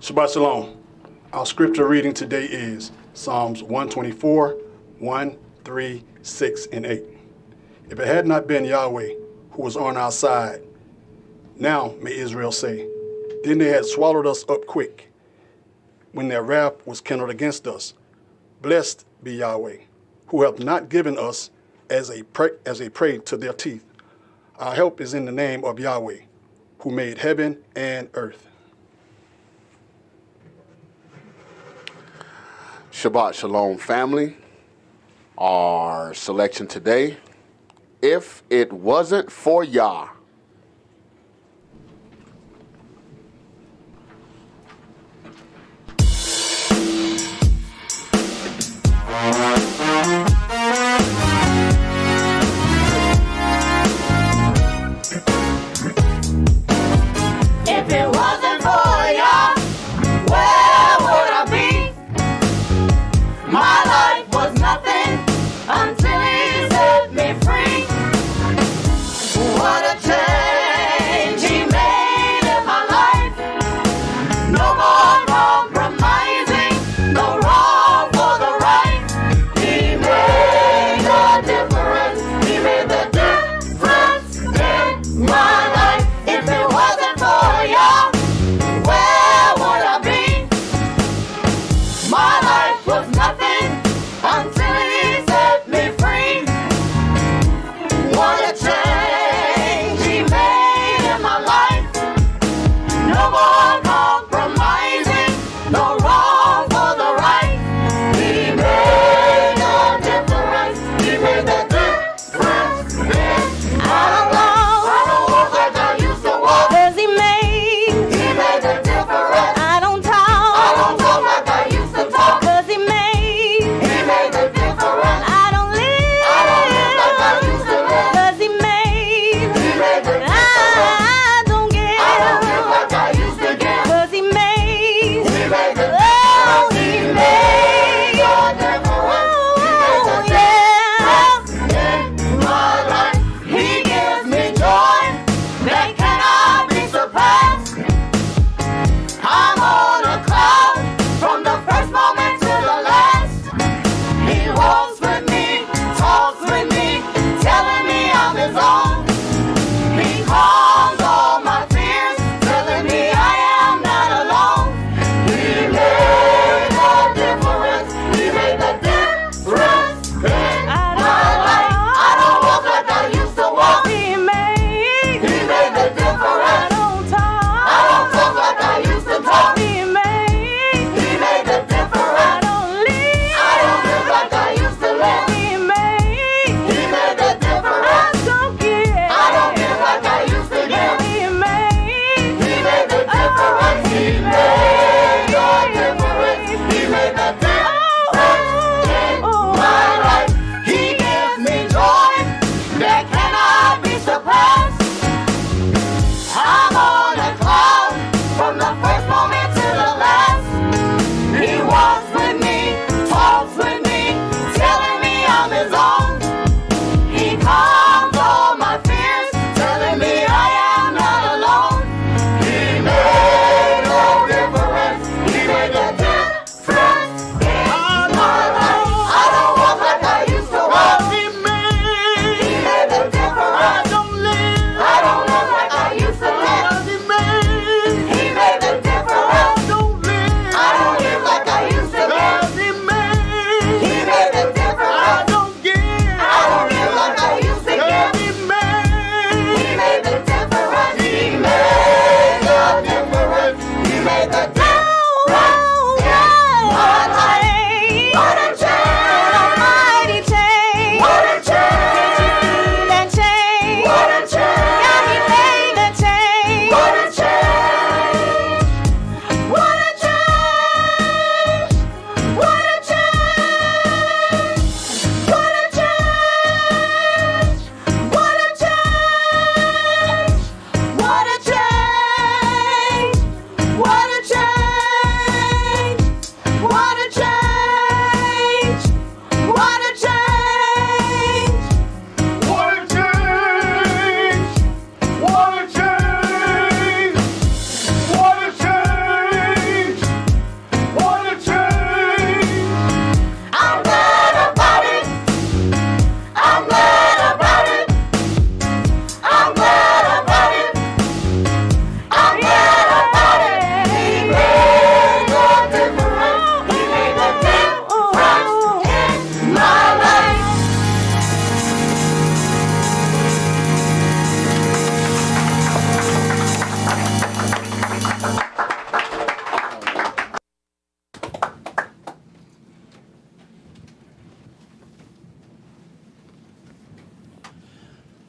Shabbat Shalom. Our scripture reading today is Psalms 124, 1, 3, 6, and 8. If it had not been Yahweh who was on our side, now may Israel say, then they had swallowed us up quick when their wrath was kindled against us. Blessed be Yahweh, who hath not given us as a prey to their teeth. Our help is in the name of Yahweh, who made heaven and earth. Shabbat Shalom, family. Our selection today, if it wasn't for Yah. If it wasn't for Yah, where would I be? My life was nothing until He set me free. What a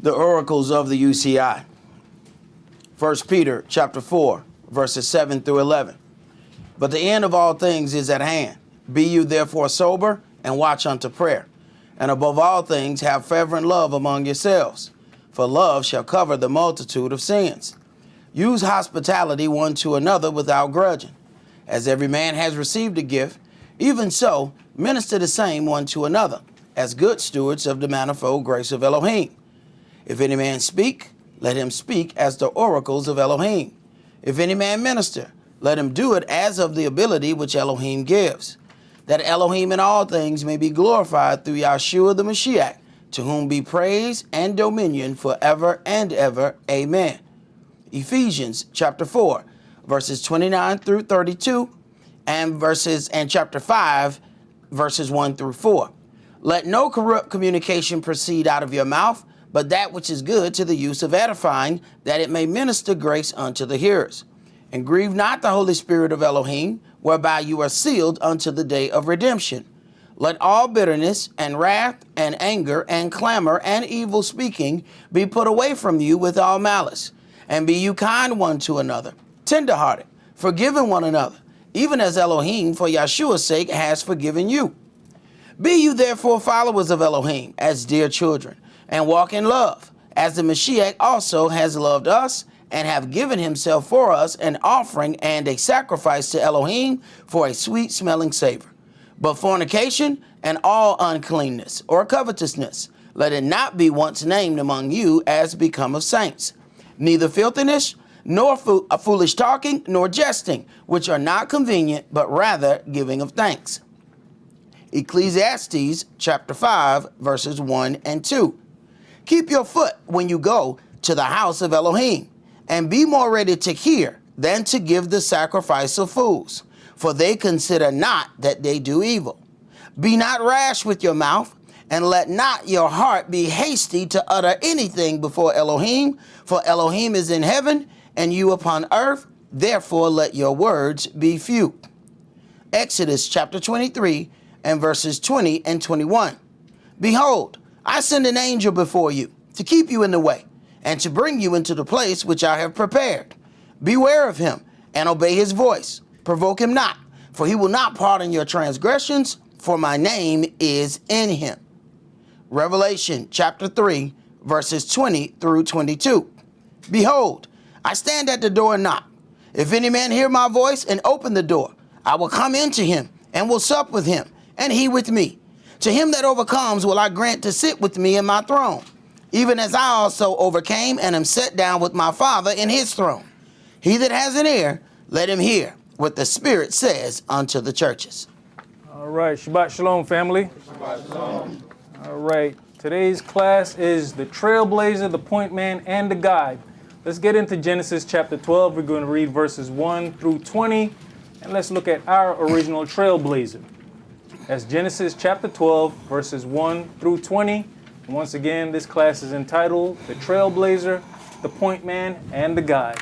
The oracles of the UCI. 1 Peter chapter 4, verses 7 through 11. But the end of all things is at hand. Be you therefore sober and watch unto prayer. And above all things have fervent love among yourselves, for love shall cover the multitude of sins. Use hospitality one to another without grudging. As every man has received a gift, even so minister the same one to another, as good stewards of the manifold grace of Elohim. If any man speak, let him speak as the oracles of Elohim. If any man minister, let him do it as of the ability which Elohim gives, that Elohim in all things may be glorified through Yahshua the Mashiach, to whom be praise and dominion forever and ever. Amen. Ephesians chapter 4, verses 29 through 32, and chapter 5, verses 1 through 4. Let no corrupt communication proceed out of your mouth, but that which is good to the use of edifying, that it may minister grace unto the hearers. And grieve not the Holy Spirit of Elohim, whereby you are sealed unto the day of redemption. Let all bitterness and wrath and anger and clamor and evil speaking be put away from you with all malice. And be you kind one to another, tenderhearted, forgiving one another, even as Elohim for Yahshua's sake has forgiven you. Be you therefore followers of Elohim as dear children, and walk in love, as the Mashiach also has loved us, and have given himself for us an offering and a sacrifice to Elohim for a sweet-smelling savor. But fornication and all uncleanness or covetousness, let it not be once named among you as become of saints. Neither filthiness, nor foolish talking, nor jesting, which are not convenient, but rather giving of thanks. Ecclesiastes chapter 5, verses 1 and 2. Keep your foot when you go to the house of Elohim, and be more ready to hear than to give the sacrifice of fools, for they consider not that they do evil. Be not rash with your mouth, and let not your heart be hasty to utter anything before Elohim, for Elohim is in heaven, and you upon earth, therefore let your words be few. Exodus chapter 23, and verses 20 and 21. Behold, I send an angel before you, to keep you in the way, and to bring you into the place which I have prepared. Beware of him, and obey his voice. Provoke him not, for he will not pardon your transgressions, for my name is in him. Revelation chapter 3, verses 20 through 22. Behold, I stand at the door and knock. If any man hear my voice and open the door, I will come into him, and will sup with him, and he with me. To him that overcomes will I grant to sit with me in my throne, even as I also overcame and am set down with my Father in his throne. He that has an ear, let him hear what the Spirit says unto the churches. All right, Shabbat Shalom, family. Shabbat shalom. All right, today's class is the trailblazer, the point man, and the guide. Let's get into Genesis chapter 12. We're going to read verses 1 through 20, and let's look at our original trailblazer. That's Genesis chapter 12, verses 1 through 20. And once again, this class is entitled The Trailblazer, the Point Man, and the Guide.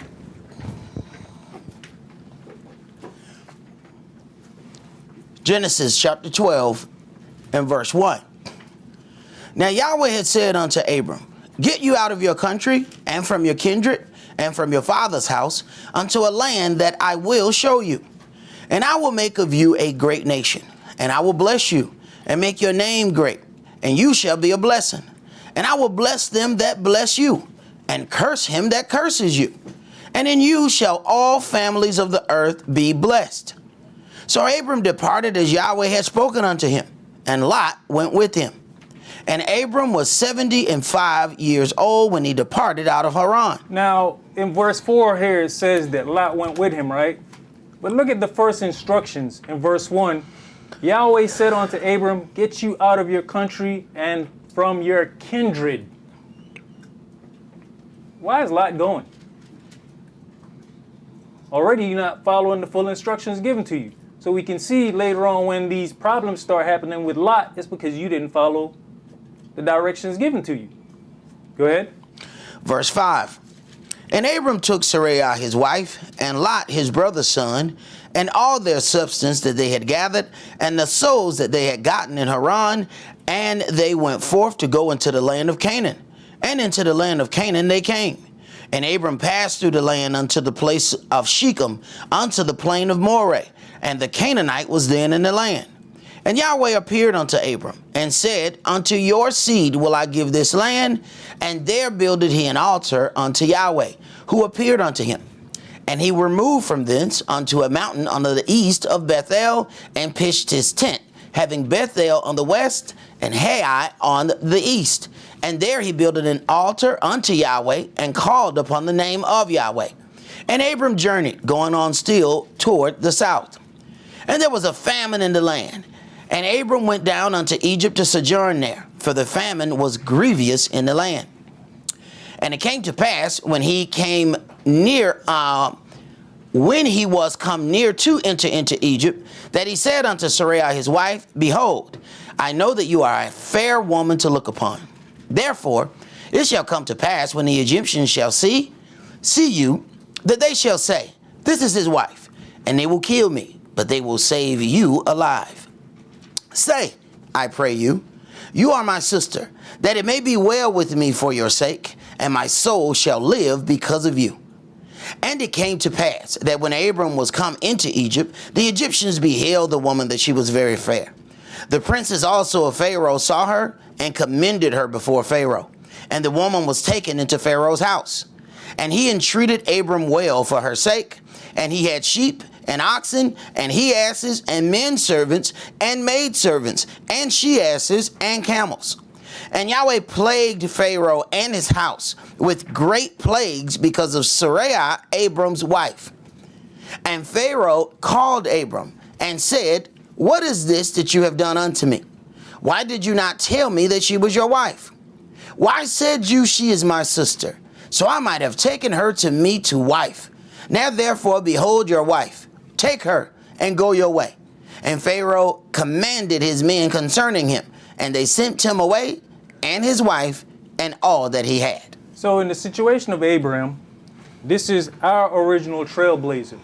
Genesis chapter 12 and verse 1. Now Yahweh had said unto Abram, Get you out of your country, and from your kindred, and from your father's house, unto a land that I will show you. And I will make of you a great nation, and I will bless you, and make your name great, and you shall be a blessing. And I will bless them that bless you, and curse him that curses you. And in you shall all families of the earth be blessed. So Abram departed as Yahweh had spoken unto him, and Lot went with him. And Abram was 75 years old when he departed out of Haran. Now, in verse 4 here, it says that Lot went with him, right? But look at the first instructions in verse 1. Yahweh said unto Abram, Get you out of your country and from your kindred. Why is Lot going? Already you're not following the full instructions given to you. So we can see later on when these problems start happening with Lot, it's because you didn't follow the directions given to you. Go ahead. Verse 5. And Abram took Sarai his wife, and Lot his brother's son, and all their substance that they had gathered, and the souls that they had gotten in Haran, and they went forth to go into the land of Canaan. And into the land of Canaan they came. And Abram passed through the land unto the place of Shechem, unto the plain of Moreh. And the Canaanite was then in the land. And Yahweh appeared unto Abram, and said, Unto your seed will I give this land. And there builded he an altar unto Yahweh, who appeared unto him. And he removed from thence unto a mountain on the east of Bethel, and pitched his tent, having Bethel on the west, and Hai on the east. And there he builded an altar unto Yahweh, and called upon the name of Yahweh. And Abram journeyed, going on still toward the south. And there was a famine in the land. And Abram went down unto Egypt to sojourn there, for the famine was grievous in the land. And it came to pass, when he was come near to enter into Egypt, that he said unto Sarai his wife, Behold, I know that you are a fair woman to look upon. Therefore it shall come to pass, when the Egyptians shall see you, that they shall say, This is his wife, and they will kill me, but they will save you alive. Say, I pray you, you are my sister, that it may be well with me for your sake, and my soul shall live because of you. And it came to pass that when Abram was come into Egypt, the Egyptians beheld the woman, that she was very fair. The princes also of Pharaoh saw her, and commended her before Pharaoh. And the woman was taken into Pharaoh's house. And he entreated Abram well for her sake. And he had sheep and oxen, and he asses, and men servants, and maid servants, and she asses, and camels. And Yahweh plagued Pharaoh and his house with great plagues because of Sarai, Abram's wife. And Pharaoh called Abram and said, What is this that you have done unto me? Why did you not tell me that she was your wife? Why said you, She is my sister? So I might have taken her to me to wife. Now therefore, behold your wife. Take her and go your way. And Pharaoh commanded his men concerning him, and they sent him away, and his wife, and all that he had. So in the situation of Abraham, this is our original trailblazer.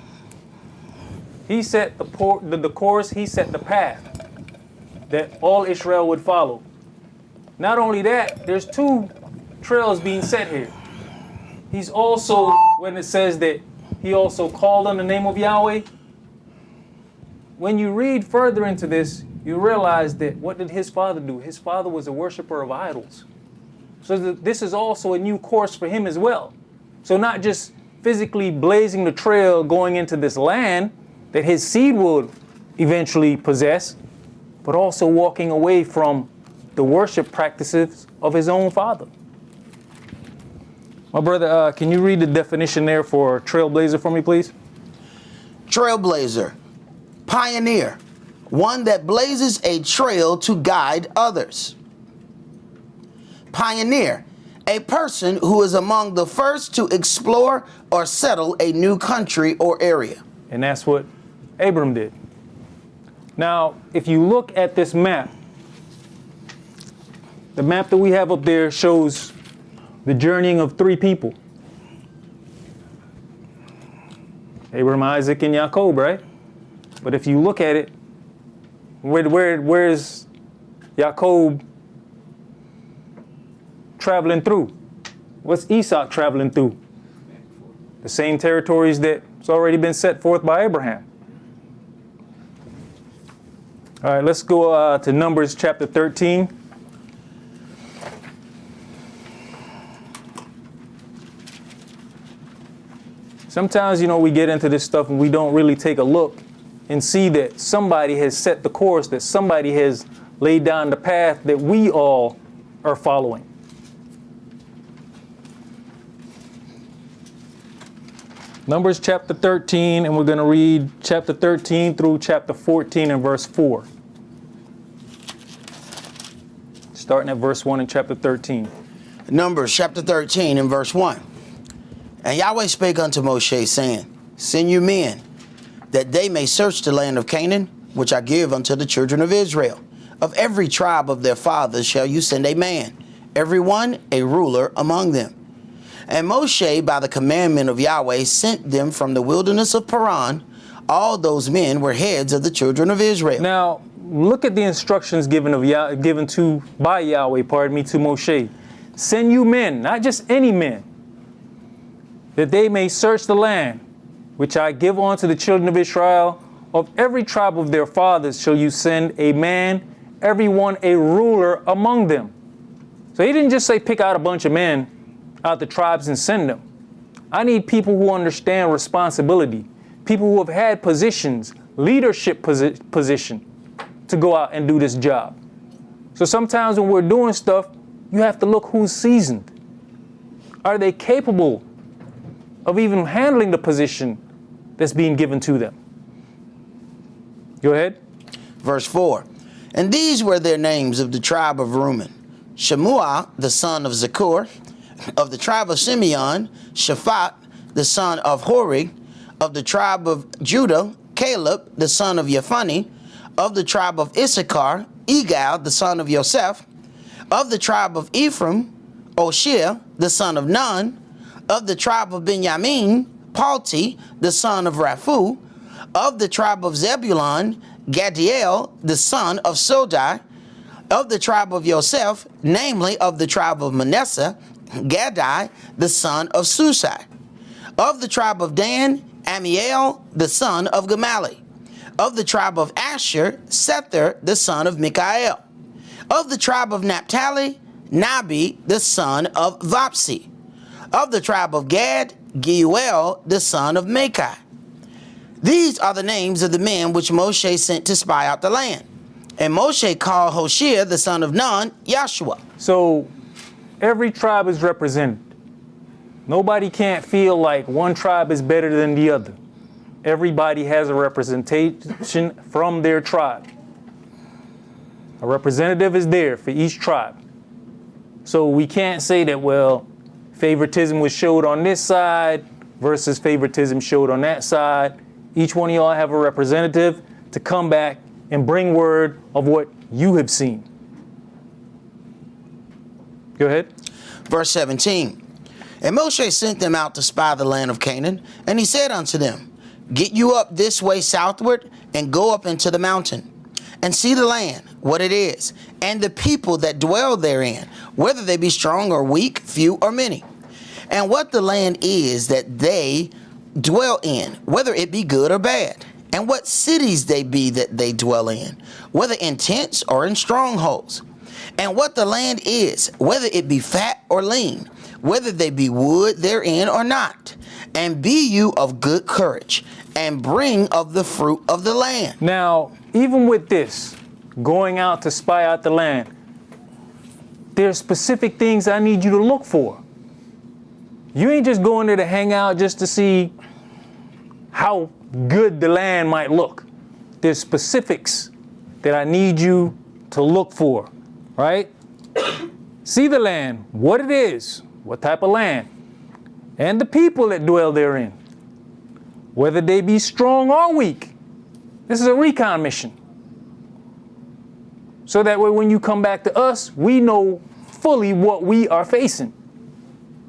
He set the course, he set the path that all Israel would follow. Not only that, there's two trails being set here. He's also, when it says that he also called on the name of Yahweh, when you read further into this, you realize that what did his father do? His father was a worshiper of idols. So this is also a new course for him as well. So not just physically blazing the trail going into this land that his seed would eventually possess, but also walking away from the worship practices of his own father. My brother, can you read the definition there for trailblazer for me, please? Trailblazer, pioneer, one that blazes a trail to guide others. Pioneer, a person who is among the first to explore or settle a new country or area. And that's what Abram did. Now, if you look at this map, the map that we have up there shows the journeying of three people. Abraham, Isaac, and Jacob, right? But if you look at it, where's Jacob traveling through? What's Esau traveling through? The same territories that's already been set forth by Abraham. All right, let's go to Numbers chapter 13. Sometimes, we get into this stuff and we don't really take a look and see that somebody has set the course, that somebody has laid down the path that we all are following. Numbers chapter 13, and we're going to read chapter 13 through chapter 14 and verse 4. Starting at verse 1 in chapter 13. Numbers chapter 13 and verse 1. And Yahweh spake unto Moshe, saying, Send you men, that they may search the land of Canaan, which I give unto the children of Israel. Of every tribe of their fathers shall you send a man, every one a ruler among them. And Moshe, by the commandment of Yahweh, sent them from the wilderness of Paran. All those men were heads of the children of Israel. Now, look at the instructions given by Yahweh, to Moshe. send you men, not just any men, that they may search the land, which I give unto the children of Israel. Of every tribe of their fathers shall you send a man, every one a ruler among them. So he didn't just say pick out a bunch of men out the tribes and send them. I need people who understand responsibility, people who have had positions, leadership position, to go out and do this job. So sometimes when we're doing stuff, you have to look who's seasoned. Are they capable of even handling the position that's being given to them? Go ahead. Verse 4. And these were their names of the tribe of Reuben: Shemua, the son of Zakur; of the tribe of Simeon, Shaphat, the son of Hori; of the tribe of Judah, Caleb, the son of Yephani; of the tribe of Issachar, Egal, the son of Yosef; of the tribe of Ephraim, Oshia, the son of Nun; of the tribe of Benjamin, Palti, the son of Raphu; of the tribe of Zebulun, Gadiel, the son of Sodai; of the tribe of Yosef, namely of the tribe of Manasseh, Gadai, the son of Susai; of the tribe of Dan, Amiel, the son of Gamali; of the tribe of Asher, Sether, the son of Mikael; of the tribe of Naphtali, Nabi, the son of Vapsi; of the tribe of Gad, Geuel, the son of Machi. These are the names of the men which Moshe sent to spy out the land. And Moshe called Hoshea, the son of Nun, Yahshua. So every tribe is represented. Nobody can't feel like one tribe is better than the other. Everybody has a representation from their tribe. A representative is there for each tribe. So we can't say that, well, favoritism was showed on this side versus favoritism showed on that side. Each one of y'all have a representative to come back and bring word of what you have seen. Go ahead. Verse 17. And Moshe sent them out to spy the land of Canaan, and he said unto them, Get you up this way southward, and go up into the mountain, and see the land, what it is, and the people that dwell therein, whether they be strong or weak, few or many, and what the land is that they dwell in, whether it be good or bad, and what cities they be that they dwell in, whether in tents or in strongholds, and what the land is, whether it be fat or lean, whether they be wood therein or not. And be you of good courage, and bring of the fruit of the land. Now, even with this, going out to spy out the land, there's specific things I need you to look for. You ain't just going there to hang out just to see how good the land might look. There's specifics that I need you to look for, right? See the land, what it is, what type of land, and the people that dwell therein, whether they be strong or weak. This is a recon mission. So that way when you come back to us, we know fully what we are facing.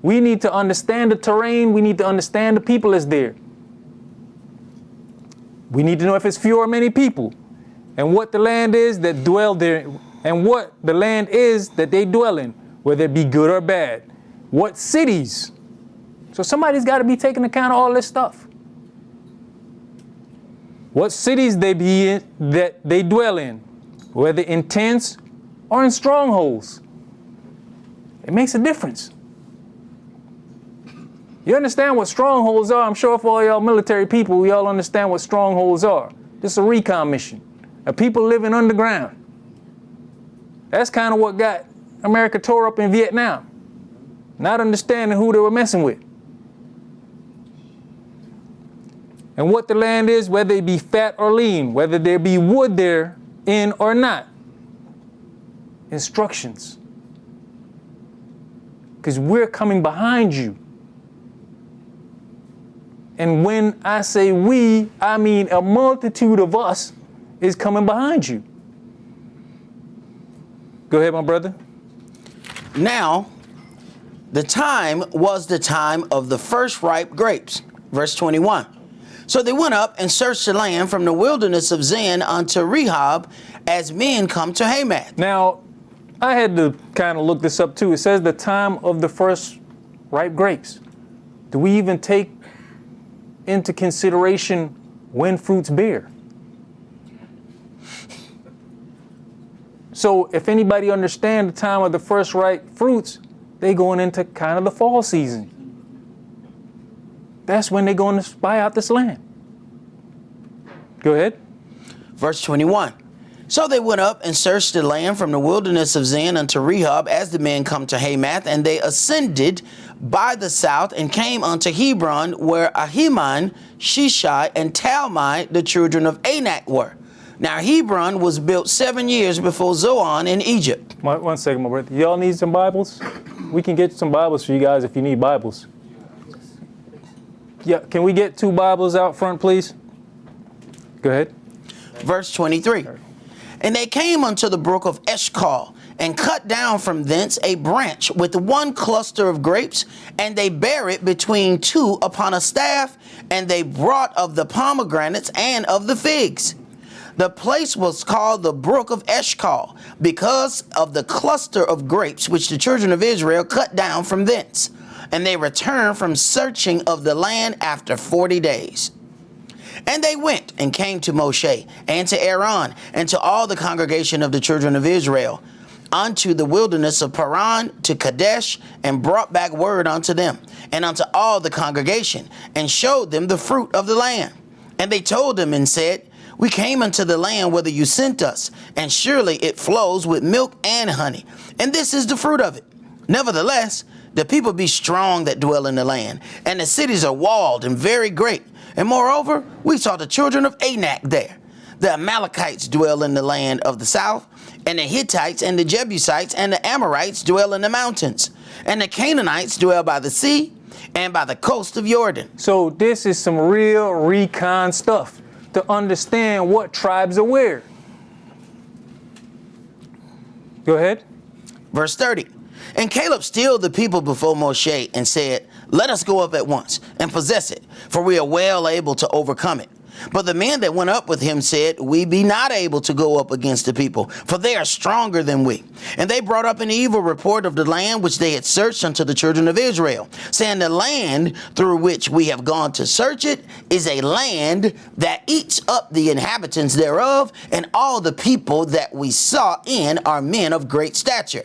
We need to understand the terrain. We need to understand the people that's there. We need to know if it's few or many people, and what the land is that dwell there, and what the land is that they dwell in, whether it be good or bad. What cities. So somebody's got to be taking account of all this stuff. What cities they be in, that they dwell in, whether in tents or in strongholds. It makes a difference. You understand what strongholds are? I'm sure for all y'all military people, y'all understand what strongholds are. This is a recon mission. People living underground. That's kind of what got America tore up in Vietnam. Not understanding who they were messing with. And what the land is, whether it be fat or lean, whether there be wood therein or not. Instructions. Because we're coming behind you. And when I say we, I mean a multitude of us is coming behind you. Go ahead, my brother. Now, the time was the time of the first ripe grapes. Verse 21. So they went up and searched the land from the wilderness of Zin unto Rehob, as men come to Hamath. Now, I had to kind of look this up too. It says the time of the first ripe grapes. Do we even take into consideration when fruits bear? So if anybody understands the time of the first ripe fruits, they going into kind of the fall season. That's when they're going to spy out this land. Go ahead. Verse 21. So they went up and searched the land from the wilderness of Zin unto Rehob as the men come to Hamath, and they ascended by the south and came unto Hebron, where Ahiman, Shishai, and Talmai, the children of Anak, were. Now Hebron was built 7 years before Zoan in Egypt. One second, my brother. Y'all need some Bibles? We can get some Bibles for you guys if you need Bibles. Yeah, can we get 2 Bibles out front, please? Go ahead. Verse 23. And they came unto the brook of Eshcol, and cut down from thence a branch with 1 cluster of grapes, and they bare it between 2 upon a staff, and they brought of the pomegranates and of the figs. The place was called the brook of Eshcol, because of the cluster of grapes which the children of Israel cut down from thence. And they returned from searching of the land after 40 days. And they went and came to Moshe and to Aaron and to all the congregation of the children of Israel unto the wilderness of Paran to Kadesh, and brought back word unto them and unto all the congregation, and showed them the fruit of the land. And they told them and said, we came unto the land whither you sent us, and surely it flows with milk and honey, and this is the fruit of it. Nevertheless, the people be strong that dwell in the land, and the cities are walled and very great. And moreover, we saw the children of Anak there. The Amalekites dwell in the land of the south, and the Hittites and the Jebusites and the Amorites dwell in the mountains, and the Canaanites dwell by the sea and by the coast of Jordan. So this is some real recon stuff to understand what tribes are where. Go ahead. Verse 30. And Caleb stilled the people before Moshe and said, let us go up at once and possess it, for we are well able to overcome it. But the men that went up with him said, we be not able to go up against the people, for they are stronger than we. And they brought up an evil report of the land which they had searched unto the children of Israel, saying, the land through which we have gone to search it is a land that eats up the inhabitants thereof, and all the people that we saw in are men of great stature.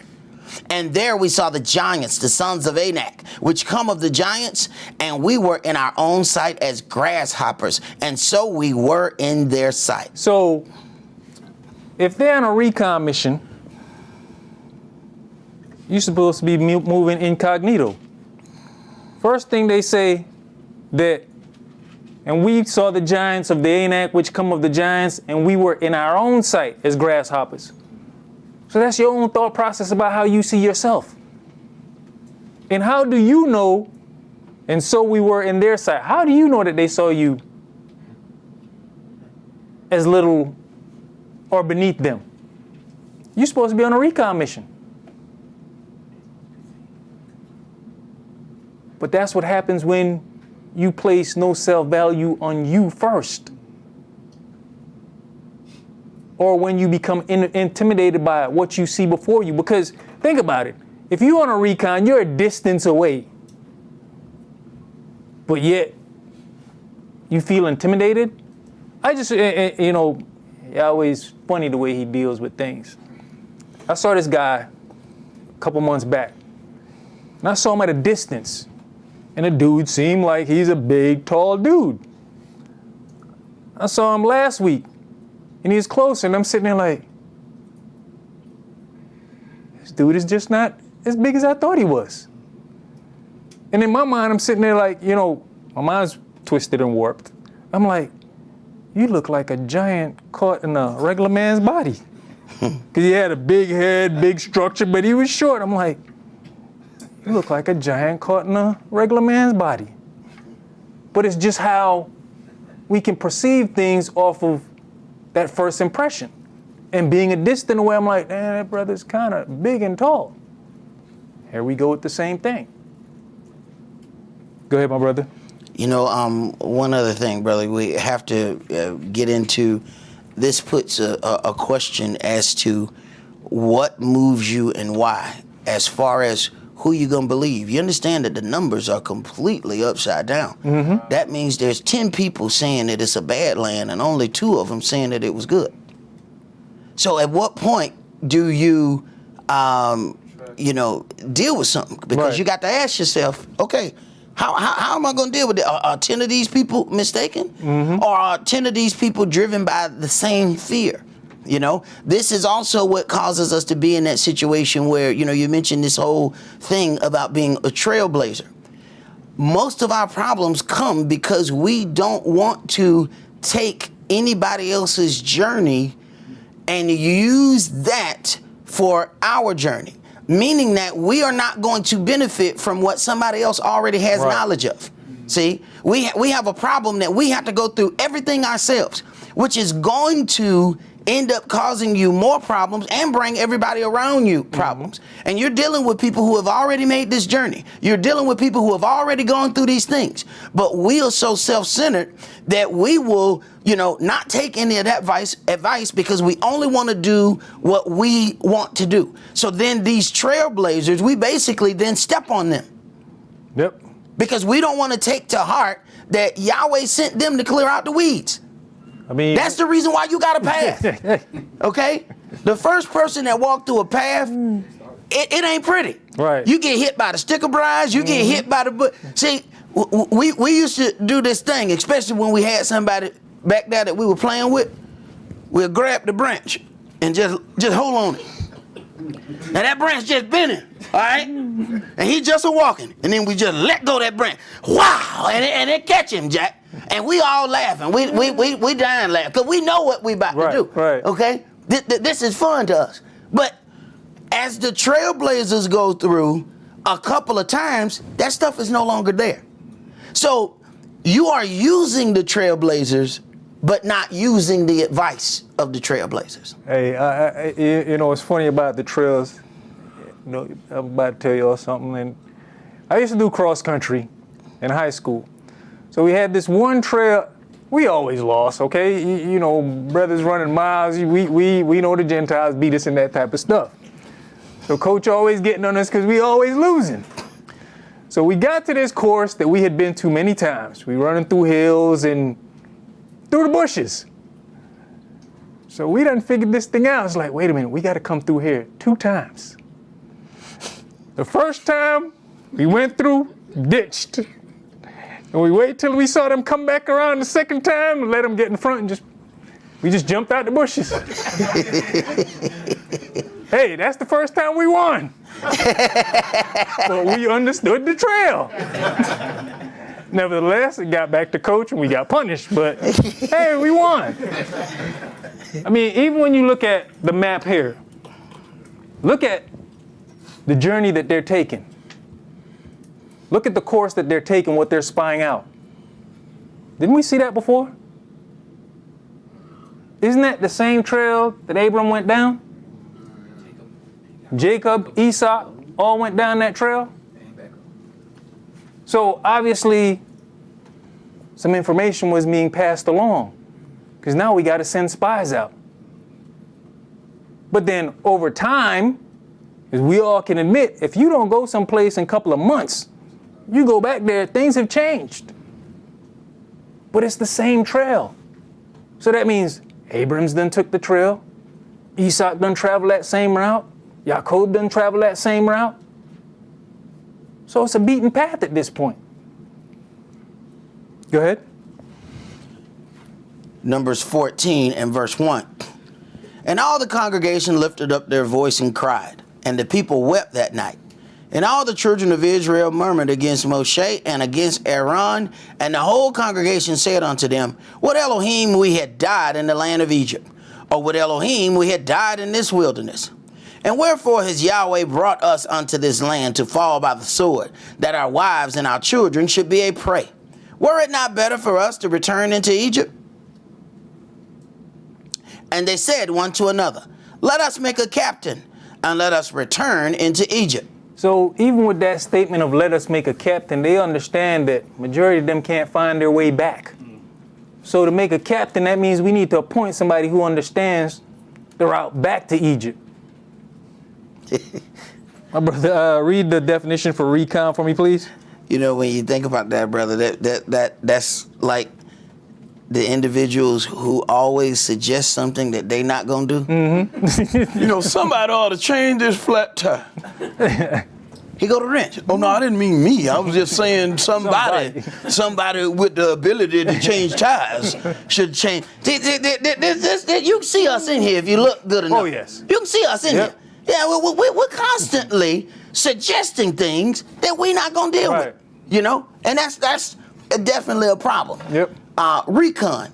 And there we saw the giants, the sons of Anak, which come of the giants, and we were in our own sight as grasshoppers, and so we were in their sight. So, if they're on a recon mission, you're supposed to be moving incognito. First thing they say that, and we saw the giants of the Anak, which come of the giants, and we were in our own sight as grasshoppers. So that's your own thought process about how you see yourself. And how do you know, and so we were in their sight, how do you know that they saw you as little or beneath them? You're supposed to be on a recon mission. But that's what happens when you place no self-value on you first. Or when you become intimidated by what you see before you. Because think about it. If you're on a recon, you're a distance away. But yet, you feel intimidated? Always funny the way he deals with things. I saw this guy a couple months back. And I saw him at a distance. And the dude seemed like he's a big, tall dude. I saw him last week. And he's closer, and I'm sitting there like, this dude is just not as big as I thought he was. And in my mind, I'm sitting there like, my mind's twisted and warped. I'm like, you look like a giant caught in a regular man's body. Because he had a big head, big structure, but he was short. I'm like, you look like a giant caught in a regular man's body. But it's just how we can perceive things off of that first impression. And being a distant away, I'm like, that brother's kind of big and tall. Here we go with the same thing. Go ahead, my brother. One other thing, brother, we have to get into, this puts a question as to what moves you and why, as far as who you're going to believe. You understand that the numbers are completely upside down. That means there's 10 people saying that it's a bad land and only 2 of them saying that it was good. So at what point do you, deal with something? Because you got to ask yourself, okay, how am I going to deal with it? Are 10 of these people mistaken? Or are 10 of these people driven by the same fear? This is also what causes us to be in that situation where, you mentioned this whole thing about being a trailblazer. Most of our problems come because we don't want to take anybody else's journey and use that for our journey. Meaning that we are not going to benefit from what somebody else already has knowledge of. See, we have a problem that we have to go through everything ourselves, which is going to end up causing you more problems and bring everybody around you problems. And you're dealing with people who have already made this journey. You're dealing with people who have already gone through these things. But we are so self-centered that we will, not take any of that advice because we only want to do what we want to do. So then these trailblazers, we basically then step on them. Yep. Because we don't want to take to heart that Yahweh sent them to clear out the weeds. I mean, that's the reason why you got a path. Okay? The first person that walked through a path, it ain't pretty. Right. You get hit by the sticker briars, you get hit by the... See, we used to do this thing, especially when we had somebody back there that we were playing with. We'll grab the branch and just hold on it. Now that branch just bending, all right? And he just a walking. And then we just let go of that branch. Wow! And it catch him, Jack. And we all laughing. We dying laughing. Because we know what we about to do. Right. Okay? This is fun to us. But as the trailblazers go through a couple of times, that stuff is no longer there. So you are using the trailblazers, but not using the advice of the trailblazers. Hey, what's funny about the trails, I'm about to tell y'all something. And I used to do cross country in high school. So we had this one trail, we always lost, okay? Brothers running miles, we know the Gentiles beat us in that type of stuff. So coach always getting on us because we always losing. So we got to this course that we had been to many times. We running through hills and through the bushes. So we done figured this thing out. It's like, wait a minute, we got to come through here 2 times. The first time we went through, ditched. And we wait till we saw them come back around the second time and let them get in front and we just jumped out the bushes. Hey, that's the first time we won. But we understood the trail. Nevertheless, it got back to coach and we got punished, but hey, we won. I mean, even when you look at the map here, look at the journey that they're taking. Look at the course that they're taking, what they're spying out. Didn't we see that before? Isn't that the same trail that Abram went down? Jacob, Esau, all went down that trail? So obviously, some information was being passed along, because now we got to send spies out. But then over time, as we all can admit, if you don't go someplace in a couple of months, you go back there, things have changed. But it's the same trail. So that means Abrams done took the trail, Esau done traveled that same route, Jacob done traveled that same route. So it's a beaten path at this point. Go ahead. Numbers 14 and verse 1. And all the congregation lifted up their voice and cried, and the people wept that night. And all the children of Israel murmured against Moshe and against Aaron, and the whole congregation said unto them, Would Elohim we had died in the land of Egypt, or would Elohim we had died in this wilderness? And wherefore has Yahweh brought us unto this land to fall by the sword, that our wives and our children should be a prey? Were it not better for us to return into Egypt? And they said one to another, Let us make a captain, and let us return into Egypt. So even with that statement of let us make a captain, they understand that majority of them can't find their way back. So to make a captain, that means we need to appoint somebody who understands the route back to Egypt. My brother, read the definition for recon for me, please. You know, when you think about that, brother, that's like the individuals who always suggest something that they not gonna do. Mm-hmm. You know, somebody ought to change this flat tire. He go to wrench. Oh no, I didn't mean me. I was just saying somebody with the ability to change tires should change. You can see us in here if you look good enough. Oh yes. You can see us in here. Yeah, we're constantly suggesting things that we're not gonna deal with. You know, and that's definitely a problem. Yep. Recon.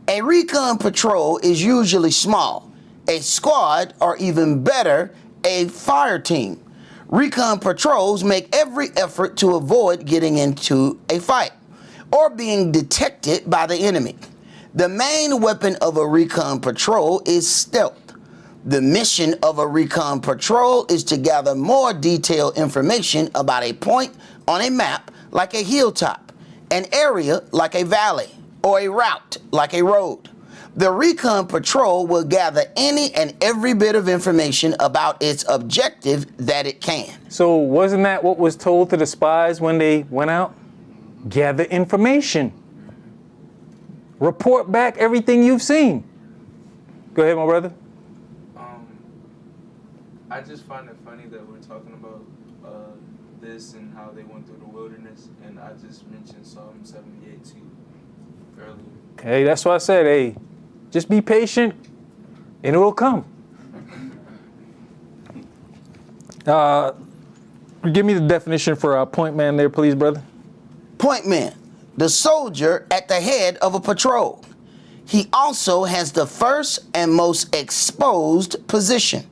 A recon patrol is usually small. A squad, or even better, a fire team. Recon patrols make every effort to avoid getting into a fight or being detected by the enemy. The main weapon of a recon patrol is stealth. The mission of a recon patrol is to gather more detailed information about a point on a map like a hilltop, an area like a valley, or a route like a road. The recon patrol will gather any and every bit of information about its objective that it can. So wasn't that what was told to the spies when they went out? Gather information. Report back everything you've seen. Go ahead, my brother. I just find it funny that we're talking about this and how they went through the wilderness, and I just mentioned Psalm 78 to you earlier. Hey, that's why I said, hey, just be patient and it will come. Give me the definition for point man there, please, brother. Point man, the soldier at the head of a patrol. He also has the first and most exposed position.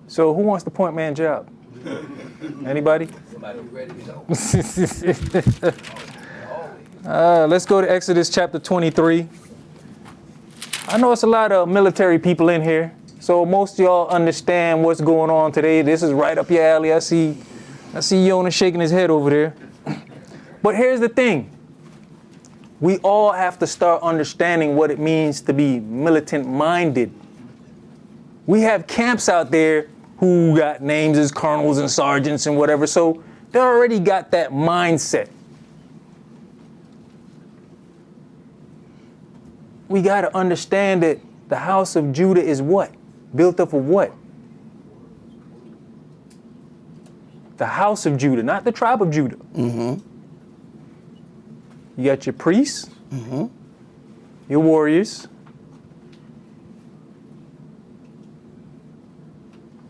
So who wants the point man job? Anybody? Somebody ready to go. Let's go to Exodus chapter 23. I know it's a lot of military people in here, so most of y'all understand what's going on today. This is right up your alley. I see Yona shaking his head over there. But here's the thing. We all have to start understanding what it means to be militant-minded. We have camps out there who got names as colonels and sergeants and whatever, so they already got that mindset. We got to understand that the house of Judah is what? Built up of what? The house of Judah, not the tribe of Judah. Mm-hmm. You got your priests, Mm-hmm. your warriors.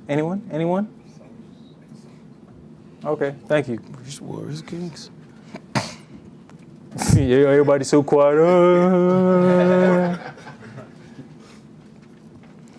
Anyone? Okay, thank you. Warriors, kings. Yeah, everybody's so quiet.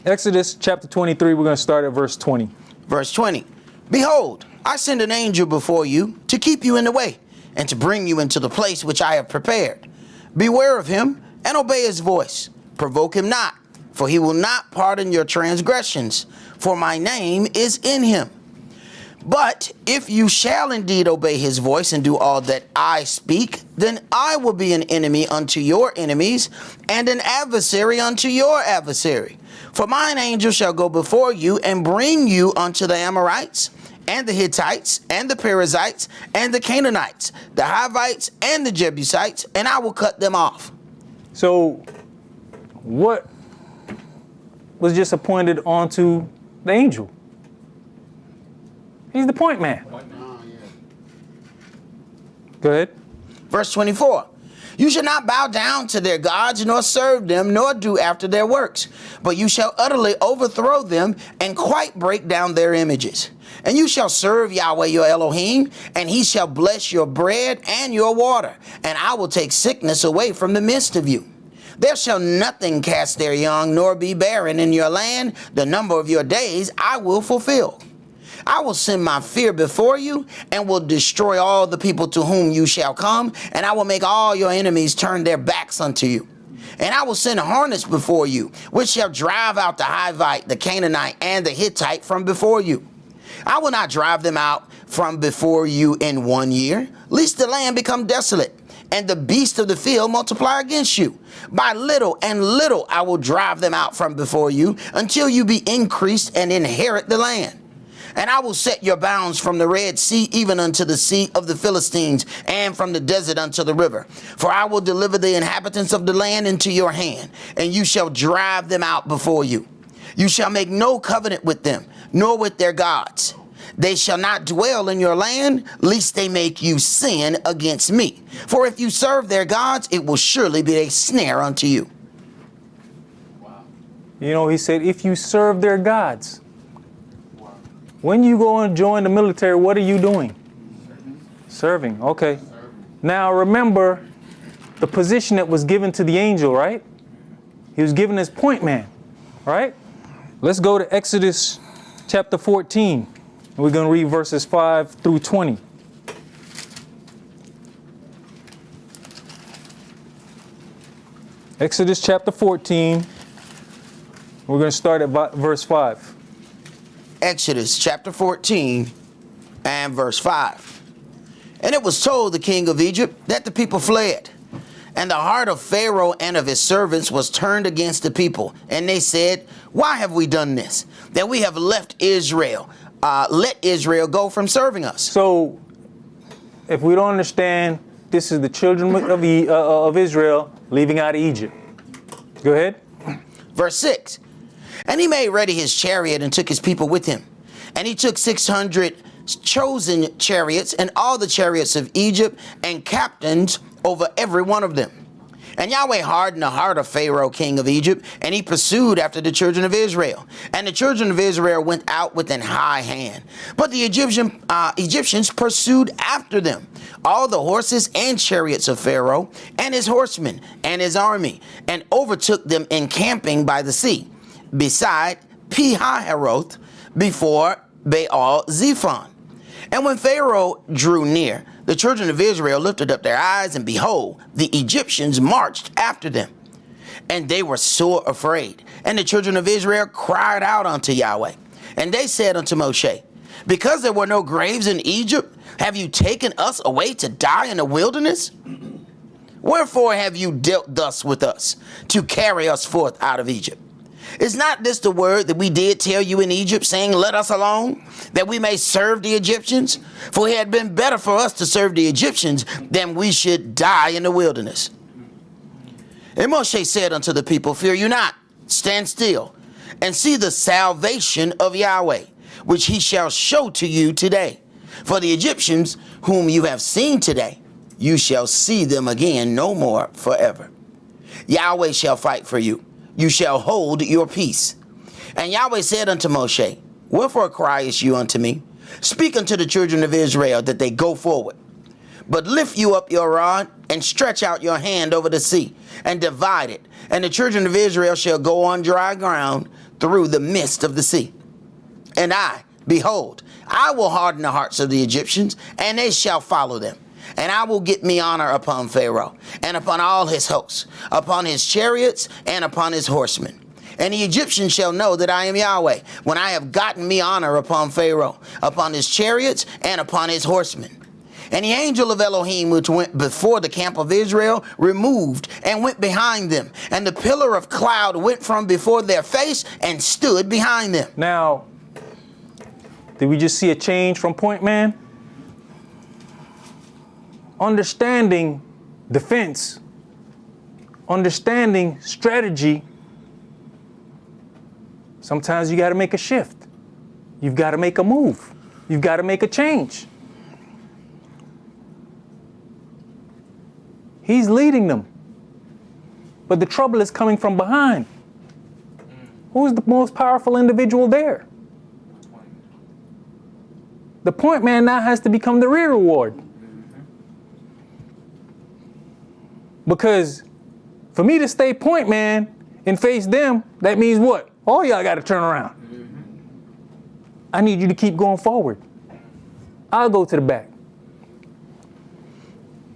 Exodus chapter 23, we're going to start at verse 20. Verse 20. Behold, I send an angel before you to keep you in the way and to bring you into the place which I have prepared. Beware of him and obey his voice. Provoke him not, for he will not pardon your transgressions, for my name is in him. But if you shall indeed obey his voice and do all that I speak, then I will be an enemy unto your enemies and an adversary unto your adversary. For mine angel shall go before you and bring you unto the Amorites and the Hittites and the Perizzites and the Canaanites, the Hivites and the Jebusites, and I will cut them off. So what was just appointed onto the angel? He's the point man. Go ahead. Verse 24. You shall not bow down to their gods, nor serve them, nor do after their works. But you shall utterly overthrow them and quite break down their images. And you shall serve Yahweh your Elohim, and he shall bless your bread and your water. And I will take sickness away from the midst of you. There shall nothing cast their young, nor be barren in your land. The number of your days I will fulfill. I will send my fear before you and will destroy all the people to whom you shall come, and I will make all your enemies turn their backs unto you. And I will send hornets before you, which shall drive out the Hivite, the Canaanite, and the Hittite from before you. I will not drive them out from before you in 1 year, lest the land become desolate, and the beasts of the field multiply against you. By little and little I will drive them out from before you, until you be increased and inherit the land. And I will set your bounds from the Red Sea even unto the sea of the Philistines, and from the desert unto the river. For I will deliver the inhabitants of the land into your hand, and you shall drive them out before you. You shall make no covenant with them, nor with their gods. They shall not dwell in your land, lest they make you sin against me. For if you serve their gods, it will surely be a snare unto you. You know, he said, if you serve their gods. When you go and join the military, what are you doing? Serving. Okay. Now remember the position that was given to the angel, right? He was given as point man, right? Let's go to Exodus chapter 14. We're going to read verses 5 through 20. Exodus chapter 14. We're going to start at verse 5. Exodus chapter 14 and verse 5. And it was told the king of Egypt that the people fled. And the heart of Pharaoh and of his servants was turned against the people. And they said, why have we done this? That we have left Israel. Let Israel go from serving us. So, if we don't understand, this is the children of Israel leaving out of Egypt. Go ahead. Verse 6. And he made ready his chariot and took his people with him. And he took 600 chosen chariots and all the chariots of Egypt and captains over every one of them. And Yahweh hardened the heart of Pharaoh, king of Egypt, and he pursued after the children of Israel. And the children of Israel went out with an high hand. But the Egyptians pursued after them, all the horses and chariots of Pharaoh, and his horsemen, and his army, and overtook them encamping by the sea, beside Pi-hahiroth, before Baal-zephon. And when Pharaoh drew near, the children of Israel lifted up their eyes, and behold, the Egyptians marched after them. And they were sore afraid. And the children of Israel cried out unto Yahweh. And they said unto Moshe, because there were no graves in Egypt, have you taken us away to die in the wilderness? Wherefore have you dealt thus with us, to carry us forth out of Egypt? Is not this the word that we did tell you in Egypt, saying, let us alone, that we may serve the Egyptians? For it had been better for us to serve the Egyptians than we should die in the wilderness. And Moshe said unto the people, fear you not, stand still, and see the salvation of Yahweh, which he shall show to you today. For the Egyptians whom you have seen today, you shall see them again no more forever. Yahweh shall fight for you. You shall hold your peace. And Yahweh said unto Moshe, wherefore criest you unto me? Speak unto the children of Israel that they go forward. But lift you up your rod, and stretch out your hand over the sea, and divide it. And the children of Israel shall go on dry ground through the midst of the sea. And I, behold, I will harden the hearts of the Egyptians, and they shall follow them. And I will get me honor upon Pharaoh, and upon all his hosts, upon his chariots, and upon his horsemen. And the Egyptians shall know that I am Yahweh, when I have gotten me honor upon Pharaoh, upon his chariots, and upon his horsemen. And the angel of Elohim, which went before the camp of Israel, removed and went behind them. And the pillar of cloud went from before their face and stood behind them. Now, did we just see a change from point man? Understanding defense, understanding strategy, sometimes you got to make a shift. You've got to make a move. You've got to make a change. He's leading them. But the trouble is coming from behind. Who's the most powerful individual there? The point man now has to become the rear reward. Because for me to stay point man and face them, that means what? All y'all got to turn around. I need you to keep going forward. I'll go to the back.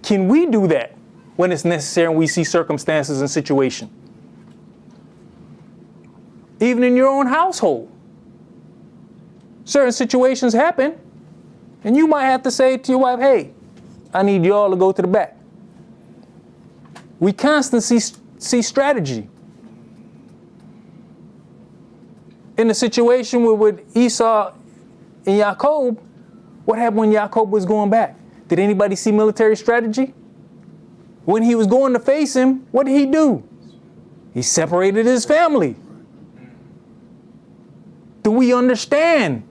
Can we do that when it's necessary and we see circumstances and situation? Even in your own household, certain situations happen, and you might have to say to your wife, hey, I need you all to go to the back. we constantly see strategy. In the situation with Esau and Jacob, what happened when Jacob was going back? Did anybody see military strategy? When he was going to face him, what did he do? He separated his family. Do we understand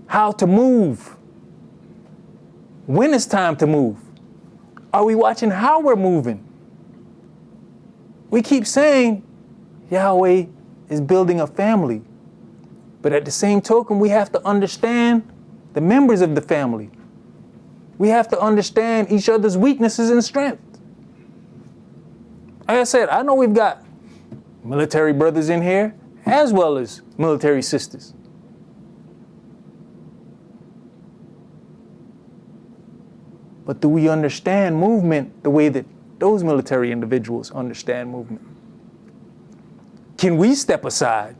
how to move? When it's time to move? Are we watching how we're moving? We keep saying Yahweh is building a family. But at the same token, we have to understand the members of the family. We have to understand each other's weaknesses and strengths. Like I said, I know we've got military brothers in here as well as military sisters. But do we understand movement the way that those military individuals understand movement? Can we step aside?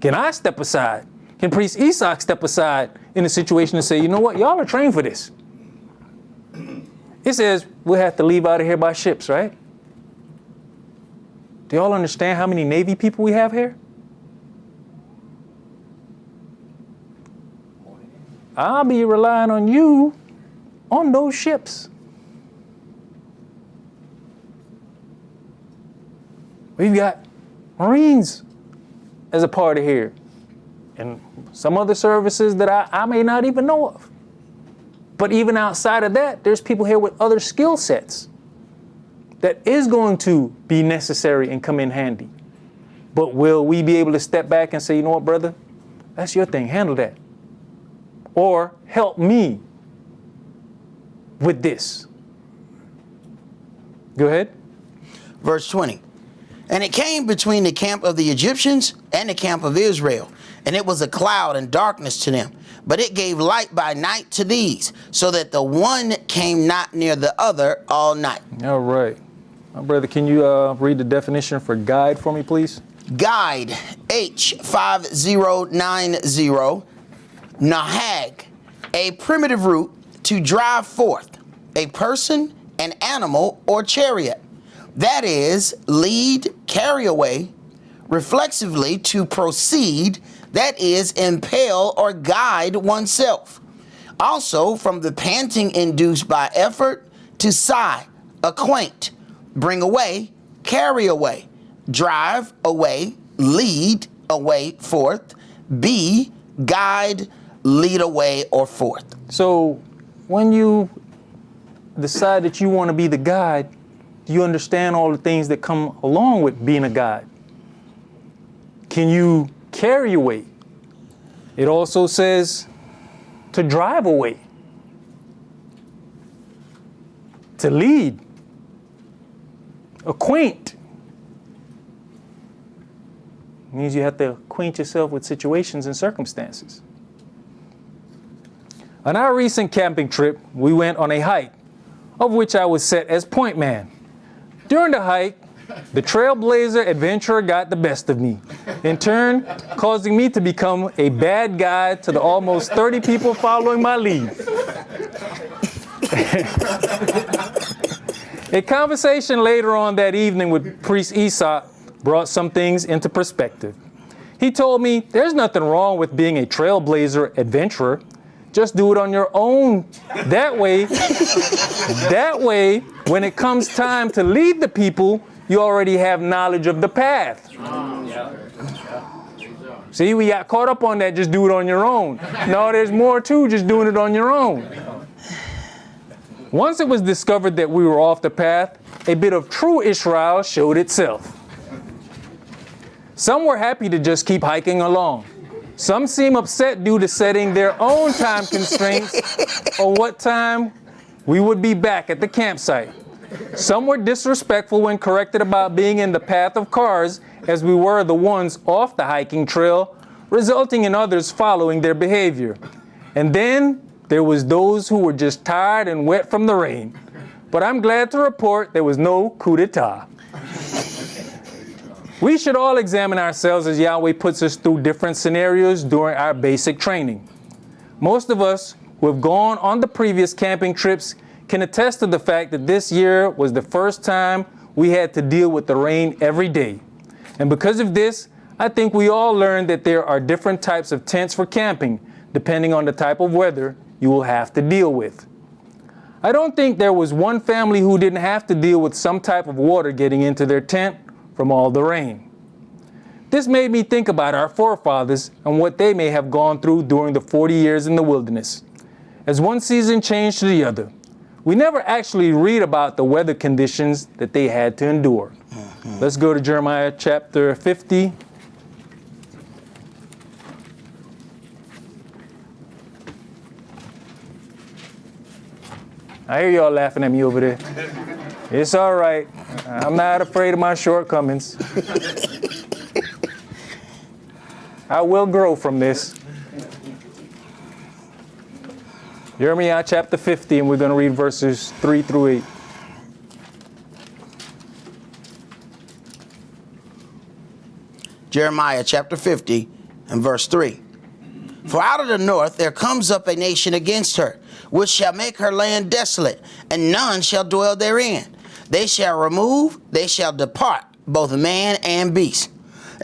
Can I step aside? Can Priest Esaac step aside in a situation and say, you know what, y'all are trained for this? It says we'll have to leave out of here by ships, right? Do y'all understand how many Navy people we have here? I'll be relying on you on those ships. We've got Marines as a part of here, and some other services that I may not even know of. But even outside of that, there's people here with other skill sets that is going to be necessary and come in handy. But will we be able to step back and say, you know what, brother, that's your thing, handle that. Or help me with this. Go ahead. Verse 20. And it came between the camp of the Egyptians and the camp of Israel, and it was a cloud and darkness to them. But it gave light by night to these, so that the one came not near the other all night. All right. My brother, can you read the definition for guide for me, please? Guide, H5090, Nahag, a primitive root to drive forth, a person, an animal, or chariot. That is, lead, carry away, reflexively to proceed, that is, impel or guide oneself. Also, from the panting induced by effort, to sigh, acquaint, bring away, carry away, drive away, lead away forth, be, guide, lead away or forth. So when you decide that you want to be the guide, do you understand all the things that come along with being a guide? Can you carry away? It also says to drive away, to lead, acquaint. It means you have to acquaint yourself with situations and circumstances. On our recent camping trip, we went on a hike, of which I was set as point man. During the hike, the trailblazer adventurer got the best of me, in turn causing me to become a bad guy to the almost 30 people following my lead. A conversation later on that evening with Priest Esauc brought some things into perspective. He told me there's nothing wrong with being a trailblazer adventurer. Just do it on your own. That way, when it comes time to lead the people, you already have knowledge of the path. See, we got caught up on that, just do it on your own. No, there's more to just doing it on your own. Once it was discovered that we were off the path, a bit of true Israel showed itself. Some were happy to just keep hiking along. Some seem upset due to setting their own time constraints or what time we would be back at the campsite. Some were disrespectful when corrected about being in the path of cars, as we were the ones off the hiking trail, resulting in others following their behavior. And then there was those who were just tired and wet from the rain. But I'm glad to report there was no coup d'etat. We should all examine ourselves as Yahweh puts us through different scenarios during our basic training. Most of us who have gone on the previous camping trips can attest to the fact that this year was the first time we had to deal with the rain every day. And because of this, I think we all learned that there are different types of tents for camping, depending on the type of weather you will have to deal with. I don't think there was one family who didn't have to deal with some type of water getting into their tent from all the rain. This made me think about our forefathers and what they may have gone through during the 40 years in the wilderness. As one season changed to the other, we never actually read about the weather conditions that they had to endure. Let's go to Jeremiah chapter 50. I hear y'all laughing at me over there. It's all right. I'm not afraid of my shortcomings. I will grow from this. Jeremiah chapter 50, and we're going to read verses 3 through 8. Jeremiah chapter 50 and verse 3. For out of the north there comes up a nation against her, which shall make her land desolate, and none shall dwell therein. They shall remove, they shall depart, both man and beast.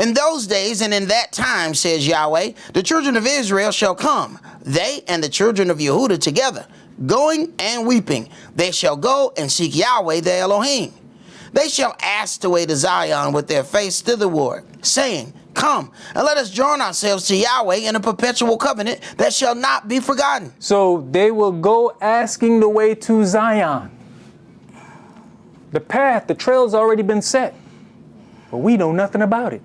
In those days and in that time, says Yahweh, the children of Israel shall come, they and the children of Yehudah together, going and weeping. They shall go and seek Yahweh their Elohim. They shall ask the way to Zion with their face thitherward, saying, Come, and let us join ourselves to Yahweh in a perpetual covenant that shall not be forgotten. So they will go asking the way to Zion. The path, the trail's already been set, but we know nothing about it.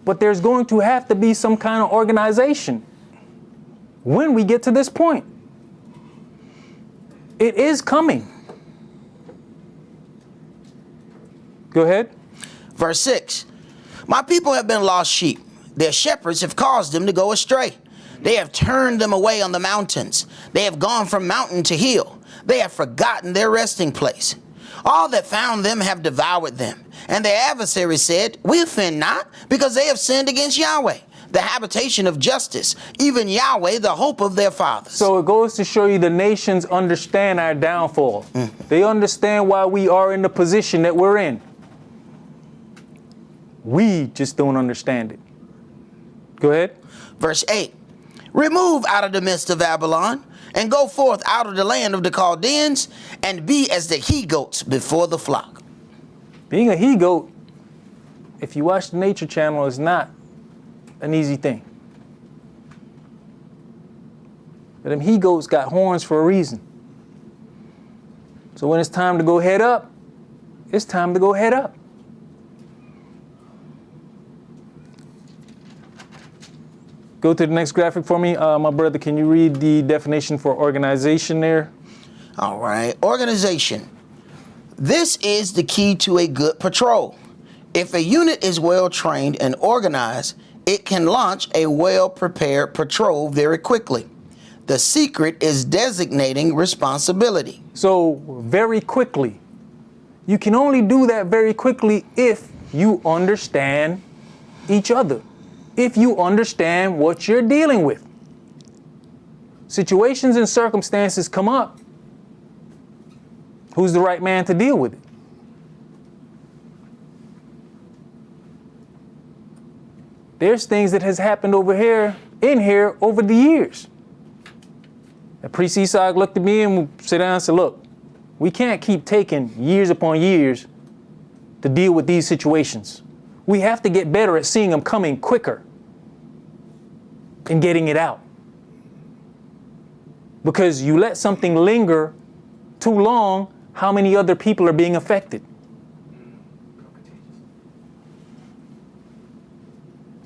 But there's going to have to be some kind of organization when we get to this point. It is coming. Go ahead. Verse 6. My people have been lost sheep. Their shepherds have caused them to go astray. They have turned them away on the mountains. They have gone from mountain to hill. They have forgotten their resting place. All that found them have devoured them. And their adversaries said, We offend not, because they have sinned against Yahweh, the habitation of justice, even Yahweh, the hope of their fathers. So it goes to show you the nations understand our downfall. They understand why we are in the position that we're in. We just don't understand it. Go ahead. Verse 8. Remove out of the midst of Babylon, and go forth out of the land of the Chaldeans, and be as the he-goats before the flock. Being a he-goat, if you watch the Nature Channel, is not an easy thing. But them he-goats got horns for a reason. So when it's time to go head up, it's time to go head up. Go to the next graphic for me. My brother, can you read the definition for organization there? All right. Organization. This is the key to a good patrol. If a unit is well trained and organized, it can launch a well-prepared patrol very quickly. The secret is designating responsibility. So very quickly. You can only do that very quickly if you understand each other. If you understand what you're dealing with. Situations and circumstances come up. Who's the right man to deal with it? There's things that has happened in here over the years. And Priest Esaac looked at me and sat down and said, look, we can't keep taking years upon years to deal with these situations. We have to get better at seeing them coming quicker and getting it out. Because you let something linger too long, how many other people are being affected?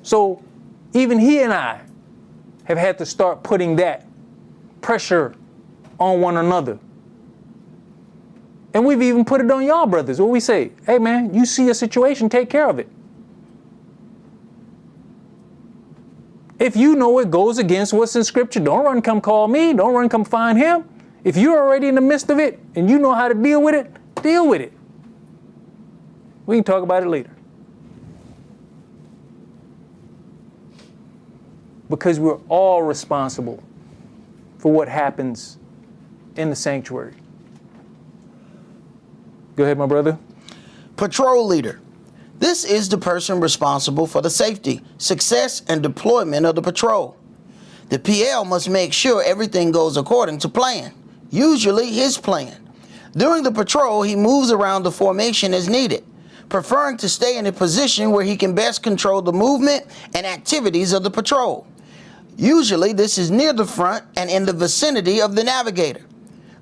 So even he and I have had to start putting that pressure on one another. And we've even put it on y'all brothers. What we say, hey man, you see a situation, take care of it. If you know it goes against what's in Scripture, don't run come call me. Don't run come find him. If you're already in the midst of it and you know how to deal with it, deal with it. We can talk about it later. Because we're all responsible for what happens in the sanctuary. Go ahead, my brother. Patrol leader. This is the person responsible for the safety, success, and deployment of the patrol. The PL must make sure everything goes according to plan, usually his plan. During the patrol, he moves around the formation as needed, preferring to stay in a position where he can best control the movement and activities of the patrol. Usually, this is near the front and in the vicinity of the navigator.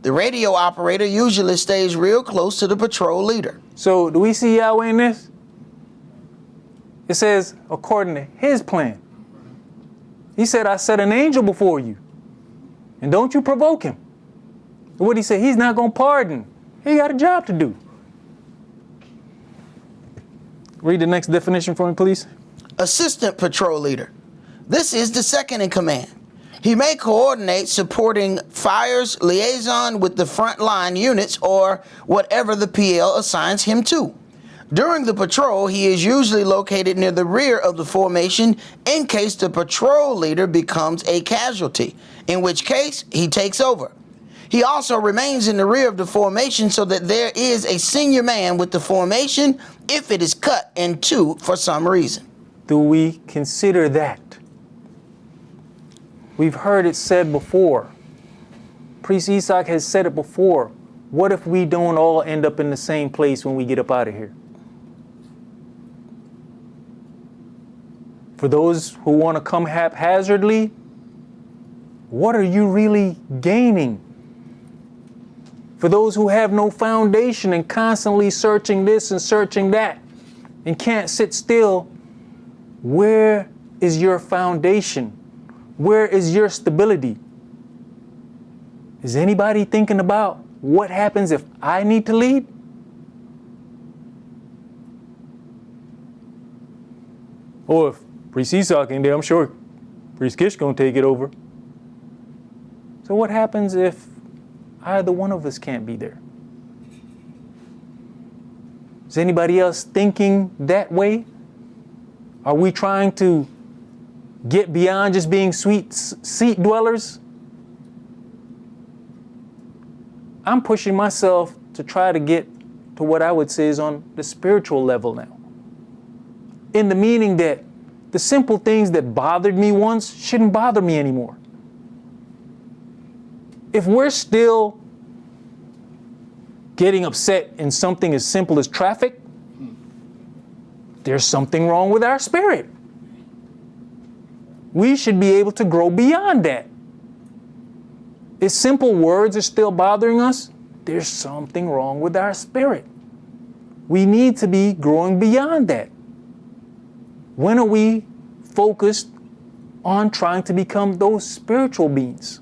The radio operator usually stays real close to the patrol leader. So, do we see Yahweh in this? It says, according to his plan. He said, I set an angel before you, and don't you provoke him. What did he say? He's not going to pardon. He got a job to do. Read the next definition for me, please. Assistant patrol leader. This is the second in command. He may coordinate supporting fires, liaison with the front line units, or whatever the PL assigns him to. During the patrol, he is usually located near the rear of the formation in case the patrol leader becomes a casualty, in which case he takes over. He also remains in the rear of the formation so that there is a senior man with the formation if it is cut in two for some reason. Do we consider that? We've heard it said before. Priest Esaac has said it before. What if we don't all end up in the same place when we get up out of here? For those who want to come haphazardly, what are you really gaining? For those who have no foundation and constantly searching this and searching that and can't sit still, where is your foundation? Where is your stability? Is anybody thinking about what happens if I need to lead? Or if Priest Esau ain't there, I'm sure Priest Kish gonna take it over. So what happens if either one of us can't be there? Is anybody else thinking that way? Are we trying to get beyond just being sweet seat dwellers? I'm pushing myself to try to get to what I would say is on the spiritual level now. In the meaning that the simple things that bothered me once shouldn't bother me anymore. If we're still getting upset in something as simple as traffic, there's something wrong with our spirit. We should be able to grow beyond that. If simple words are still bothering us, there's something wrong with our spirit. We need to be growing beyond that. When are we focused on trying to become those spiritual beings?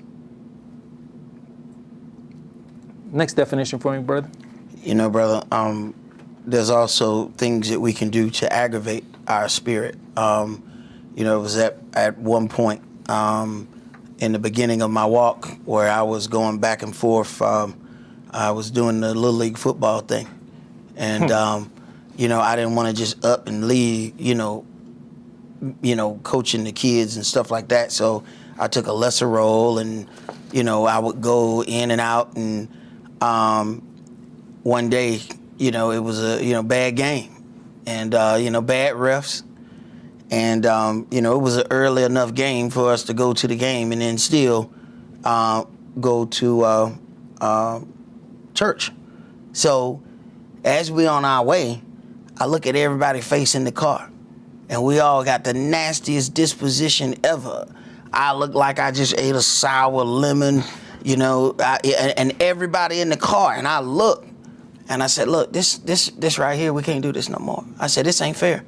Next definition for me, brother. You know, brother, there's also things that we can do to aggravate our spirit. You know, it was at one point in the beginning of my walk where I was going back and forth. I was doing the Little League football thing. And, you know, I didn't want to just up and leave, you know, coaching the kids and stuff like that. So I took a lesser role and, you know, I would go in and out. And one day, you know, it was a, you know, bad game and, you know, bad refs. And, you know, it was an early enough game for us to go to the game and then still go to church. So as we on our way, I look at everybody facing the car. And we all got the nastiest disposition ever. I look like I just ate a sour lemon, you know, and everybody in the car. And I look, and I said, look, this right here, we can't do this no more. I said, this ain't fair.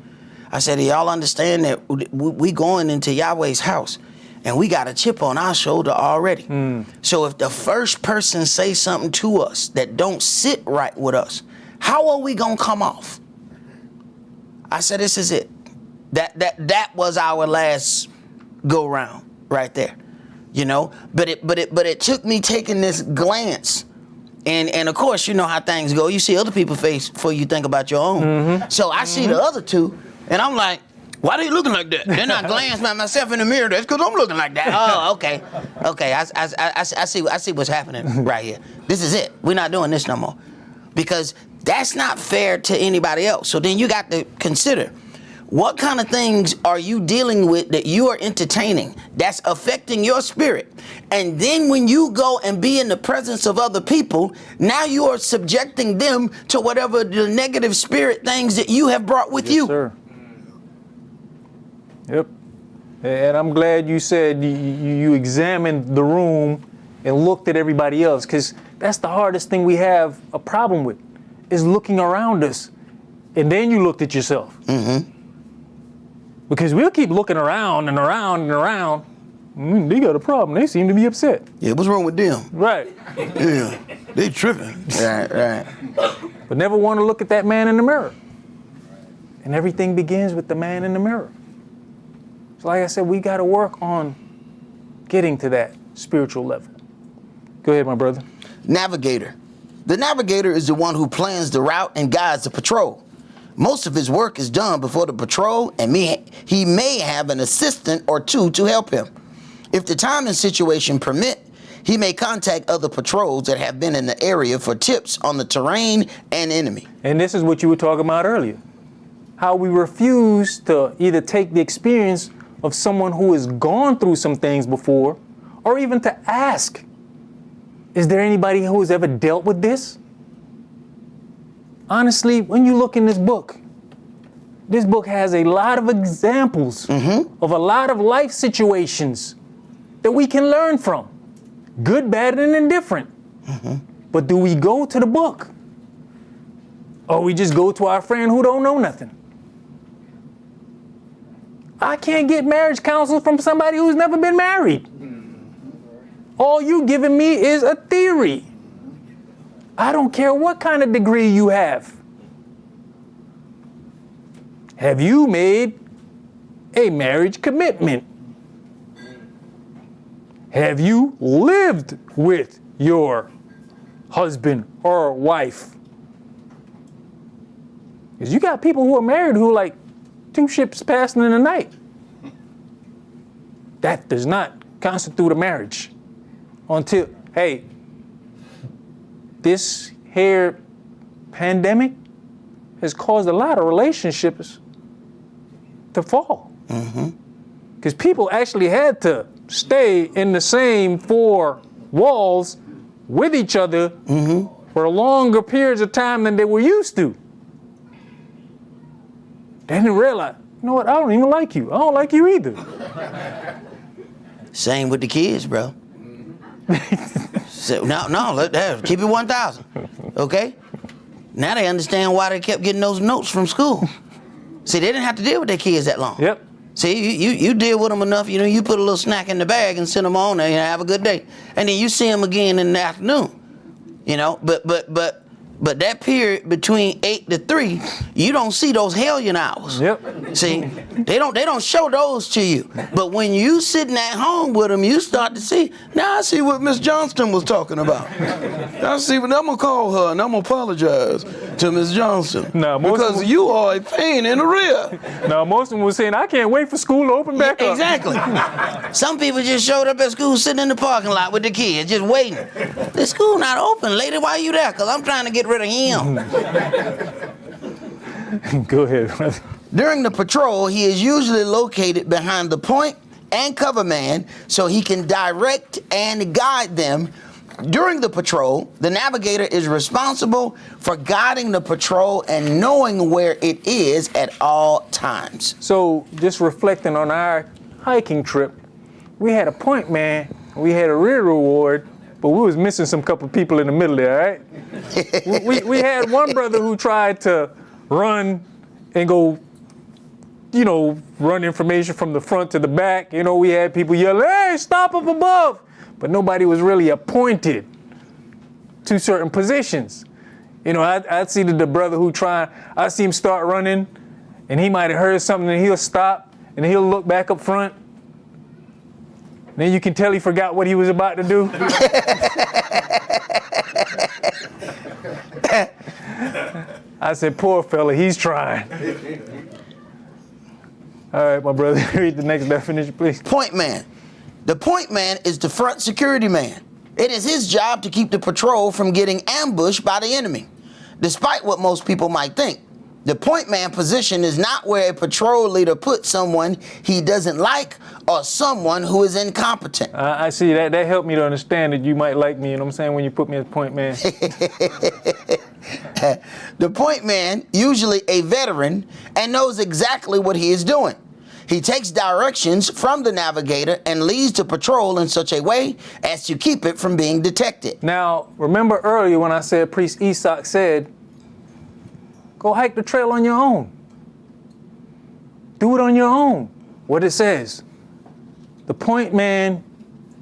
I said, do y'all understand that we going into Yahweh's house, and we got a chip on our shoulder already. So if the first person say something to us that don't sit right with us, how are we gonna come off? I said, this is it. That was our last go round right there, you know. But it took me taking this glance, and of course you know how things go. You see other people's face before you think about your own. So I see the other two, and I'm like, why are they looking like that? Then I glance at myself in the mirror. That's because I'm looking like that. Oh, okay. I see what's happening right here. This is it. We're not doing this no more, because That's not fair to anybody else. So then you got to consider, what kind of things are you dealing with that you are entertaining that's affecting your spirit? And then when you go and be in the presence of other people, now you are subjecting them to whatever the negative spirit things that you have brought with you. Sir. Yep. And I'm glad you said you examined the room and looked at everybody else, because that's the hardest thing we have a problem with, is looking around us. And then you looked at yourself. Mm-hmm. Because we'll keep looking around and around and around. They got a problem. They seem to be upset. Yeah, what's wrong with them? Right. Yeah, they tripping. Right. But never want to look at that man in the mirror. And everything begins with the man in the mirror. So like I said, we got to work on getting to that spiritual level. Go ahead, my brother. Navigator. The navigator is the one who plans the route and guides the patrol. Most of his work is done before the patrol, and he may have an assistant or two to help him. If the time and situation permit, he may contact other patrols that have been in the area for tips on the terrain and enemy. And this is what you were talking about earlier. How we refuse to either take the experience of someone who has gone through some things before, or even to ask, is there anybody who has ever dealt with this? Honestly, when you look in this book has a lot of examples of a lot of life situations that we can learn from. Good, bad, and indifferent. But do we go to the book? Or we just go to our friend who don't know nothing? I can't get marriage counsel from somebody who's never been married. All you giving me is a theory. I don't care what kind of degree you have. Have you made a marriage commitment? Have you lived with your husband or wife? Because you got people who are married who are like 2 ships passing in the night. That does not constitute a marriage until, hey, this here pandemic has caused a lot of relationships to fall. Because people actually had to stay in the same 4 walls with each other for longer periods of time than they were used to. They didn't realize, you know what, I don't even like you. I don't like you either. Same with the kids, bro. So, no, keep it 1,000, okay? Now they understand why they kept getting those notes from school. See, they didn't have to deal with their kids that long. Yep. See, you deal with them enough, you put a little snack in the bag and send them on there, have a good day. And then you see them again in the afternoon, But that period between 8 to 3, you don't see those hellion hours. Yep. See, they don't show those to you. But when you sitting at home with them, you start to see. Now I see what Miss Johnston was talking about. I see what I'm gonna call her, and I'm gonna apologize to Miss Johnston because you are a pain in the rear. Now most of them were saying, I can't wait for school to open back up. Exactly. Some people just showed up at school sitting in the parking lot with the kids, just waiting. The school not open, lady. Why you there? Because I'm trying to get rid of him. Go ahead, brother. During the patrol, he is usually located behind the point and cover man so he can direct and guide them. During the patrol, the navigator is responsible for guiding the patrol and knowing where it is at all times. So just reflecting on our hiking trip, we had a point man, we had a rear reward, but we was missing some couple people in the middle there, right? we had one brother who tried to run and go, run information from the front to the back. We had people yelling, hey, stop up above. But nobody was really appointed to certain positions. I'd see the brother who I see him start running, and he might have heard something, and he'll stop, and he'll look back up front. Then you can tell he forgot what he was about to do. I said, poor fella, he's trying. All right, my brother, read the next definition, please. Point man. The point man is the front security man. It is his job to keep the patrol from getting ambushed by the enemy. despite what most people might think. The point man position is not where a patrol leader puts someone he doesn't like or someone who is incompetent. I see that. That helped me to understand that you might like me, you know what I'm saying, when you put me as point man. The point man, usually a veteran, and knows exactly what he is doing. He takes directions from the navigator and leads the patrol in such a way as to keep it from being detected. Now, remember earlier when I said Priest Esaac said, go hike the trail on your own. Do it on your own. What it says. The point man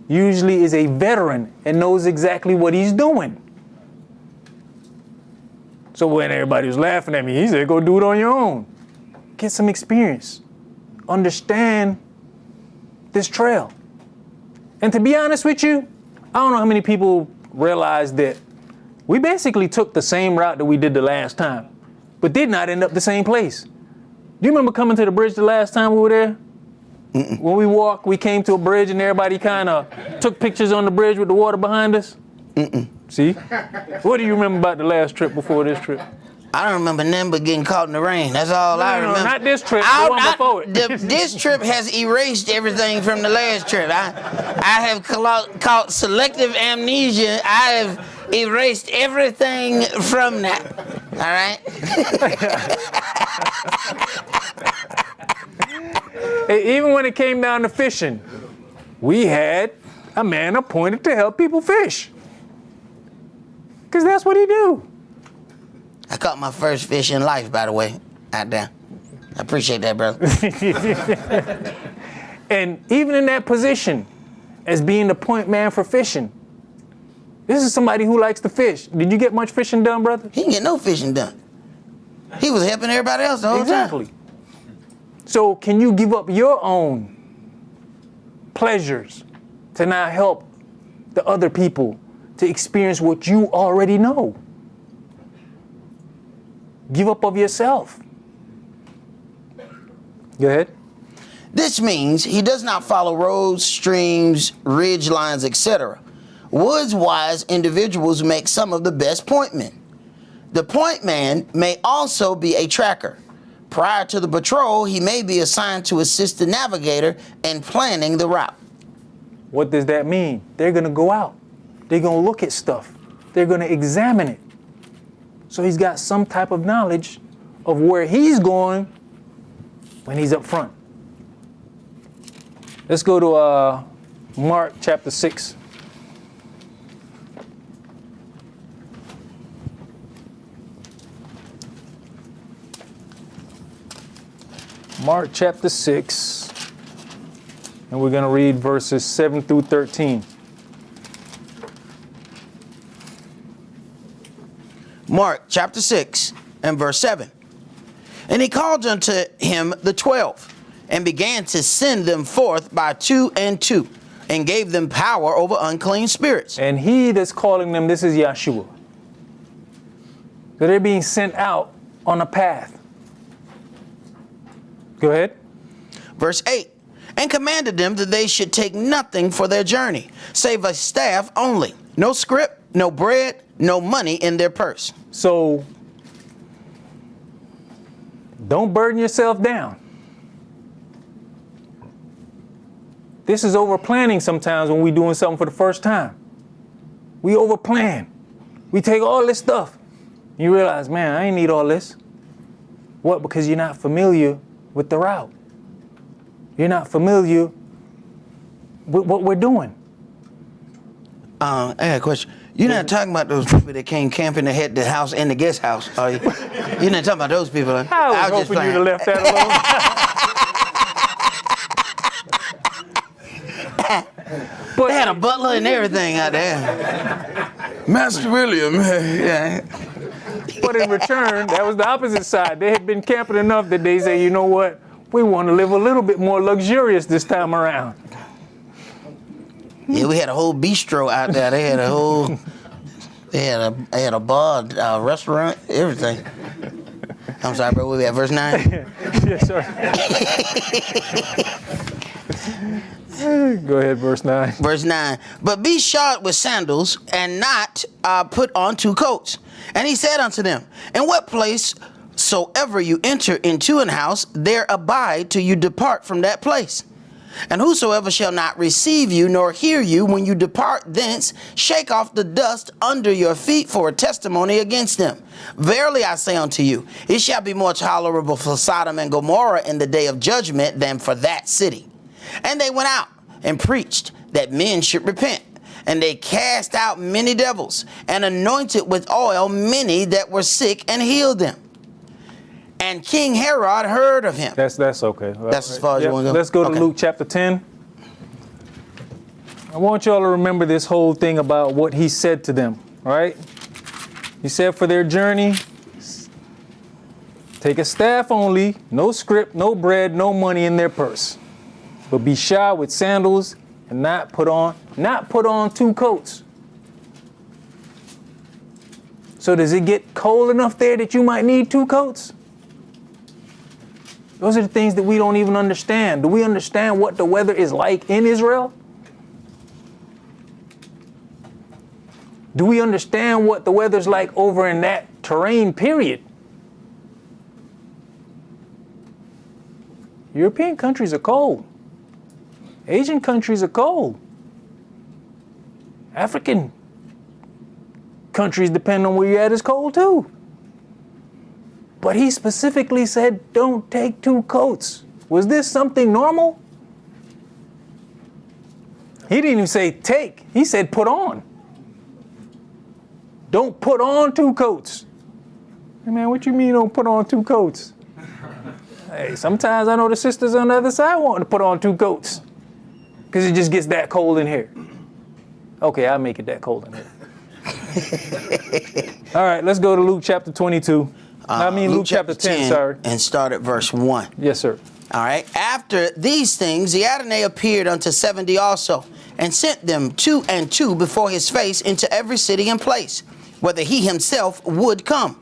usually is a veteran and knows exactly what he's doing. So when everybody was laughing at me, he said, go do it on your own. Get some experience. Understand this trail. And to be honest with you, I don't know how many people realize that we basically took the same route that we did the last time, but did not end up the same place. Do you remember coming to the bridge the last time we were there? Mm-mm. When we walked, we came to a bridge and everybody kind of took pictures on the bridge with the water behind us? Mm-mm. See? What do you remember about the last trip before this trip? I don't remember nothing but getting caught in the rain. That's all I remember. Not this trip, the one before it. This trip has erased everything from the last trip. I have caught selective amnesia. I have erased everything from that. All right? Even when it came down to fishing, we had a man appointed to help people fish. Because that's what he do. I caught my first fish in life, by the way, out there. I appreciate that, brother. And even in that position, as being the point man for fishing, this is somebody who likes to fish. Did you get much fishing done, brother? He didn't get no fishing done. He was helping everybody else the whole time. Exactly. So can you give up your own pleasures to now help the other people to experience what you already know? Give up of yourself. Go ahead. This means he does not follow roads, streams, ridge lines, etc. Woods-wise individuals make some of the best point men. The point man may also be a tracker. Prior to the patrol, he may be assigned to assist the navigator in planning the route. What does that mean? They're going to go out. They're going to look at stuff. They're going to examine it. So he's got some type of knowledge of where he's going when he's up front. Let's go to Mark chapter 6. Mark chapter 6, and we're going to read verses 7 through 13. Mark chapter 6 and verse 7. And he called unto him the 12, and began to send them forth by 2 and 2, and gave them power over unclean spirits. And he that's calling them, this is Yeshua. So they're being sent out on a path. Go ahead. Verse 8. And commanded them that they should take nothing for their journey, save a staff only. No scrip, no bread, no money in their purse. So don't burden yourself down. This is over planning sometimes when we're doing something for the first time. We over plan. We take all this stuff. You realize, man, I ain't need all this. What? Because you're not familiar with the route. You're not familiar with what we're doing. I got a question. You're not talking about those people that came camping that had the house and the guest house, are you? You're not talking about those people. I was hoping you'd have left that alone. But they had a butler and everything out there. Master William. Yeah. But in return, that was the opposite side. They had been camping enough that they say, you know what? We want to live a little bit more luxurious this time around. Yeah, we had a whole bistro out there. They had a whole, they had a bar, restaurant, everything. I'm sorry, bro. We at verse 9? Yes, sir. Go ahead, verse 9. Verse 9. But be shod with sandals, and not put on 2 coats. And he said unto them, in what place soever you enter into an house, there abide till you depart from that place. And whosoever shall not receive you nor hear you when you depart thence, shake off the dust under your feet for a testimony against them. Verily I say unto you, it shall be more tolerable for Sodom and Gomorrah in the day of judgment than for that city. And they went out and preached that men should repent. And they cast out many devils and anointed with oil many that were sick and healed them. And King Herod heard of him. That's okay. That's as far as you want to go? Let's go to Okay. Luke chapter 10. I want y'all to remember this whole thing about what he said to them, right? He said for their journey, take a staff only, no scrip, no bread, no money in their purse, but be shod with sandals and not put on 2 coats. So does it get cold enough there that you might need 2 coats? Those are the things that we don't even understand. Do we understand what the weather is like in Israel? Do we understand what the weather's like over in that terrain, period? European countries are cold. Asian countries are cold. African countries, depending on where you're at, is cold too. But he specifically said, don't take 2 coats. Was this something normal? He didn't even say take. He said put on. Don't put on 2 coats. Hey man, what you mean don't put on 2 coats? Hey, sometimes I know the sisters on the other side want to put on 2 coats because it just gets that cold in here. Okay, I'll make it that cold in here. All right, let's go to Luke chapter 22. Luke chapter 10, sorry. And start at verse 1. Yes, sir. All right. After these things, the Adonai appeared unto 70 also, and sent them 2 and 2 before his face into every city and place, whither he himself would come.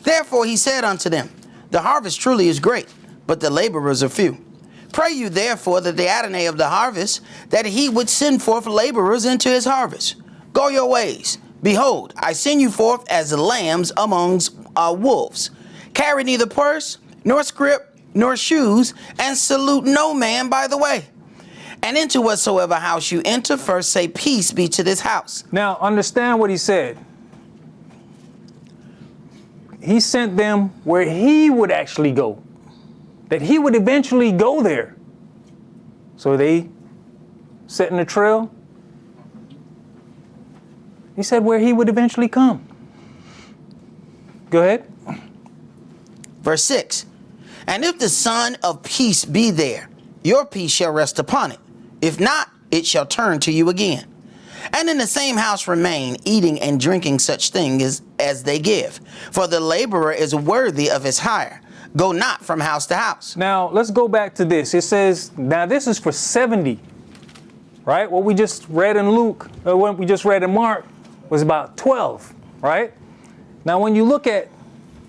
Therefore he said unto them, the harvest truly is great, but the laborers are few. Pray you therefore that the Adonai of the harvest, that he would send forth laborers into his harvest. Go your ways. Behold, I send you forth as lambs amongst wolves. Carry neither purse, nor scrip, nor shoes, and salute no man by the way. And into whatsoever house you enter, first say, peace be to this house. Now, understand what he said. He sent them where he would actually go, that he would eventually go there. So they set in the trail. He said where he would eventually come. Go ahead. Verse 6. And if the Son of Peace be there, your peace shall rest upon it. If not, it shall turn to you again. And in the same house remain, eating and drinking such things as they give. For the laborer is worthy of his hire. Go not from house to house. Now, let's go back to this. It says, now this is for 70, right? What we just read in Luke, or what we just read in Mark, was about 12, right? Now, when you look at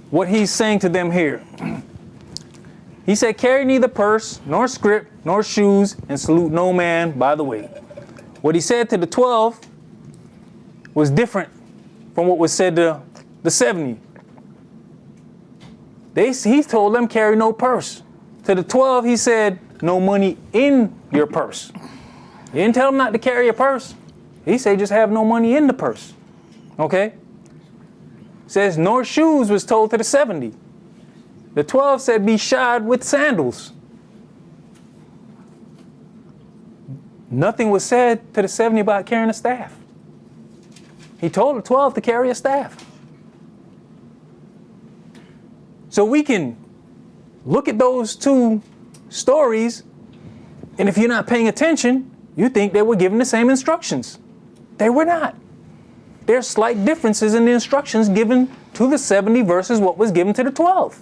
what he's saying to them here, he said, carry neither purse, nor scrip, nor shoes, and salute no man by the way. What he said to the 12 was different from what was said to the 70. He told them carry no purse. To the 12, he said no money in your purse. He didn't tell them not to carry a purse. He said just have no money in the purse. Okay? Says nor shoes was told to the 70. The 12 said be shod with sandals. Nothing was said to the 70 about carrying a staff. He told the 12 to carry a staff. So we can look at those 2 stories, and if you're not paying attention, you think they were given the same instructions. They were not. There's slight differences in the instructions given to the 70 versus what was given to the 12.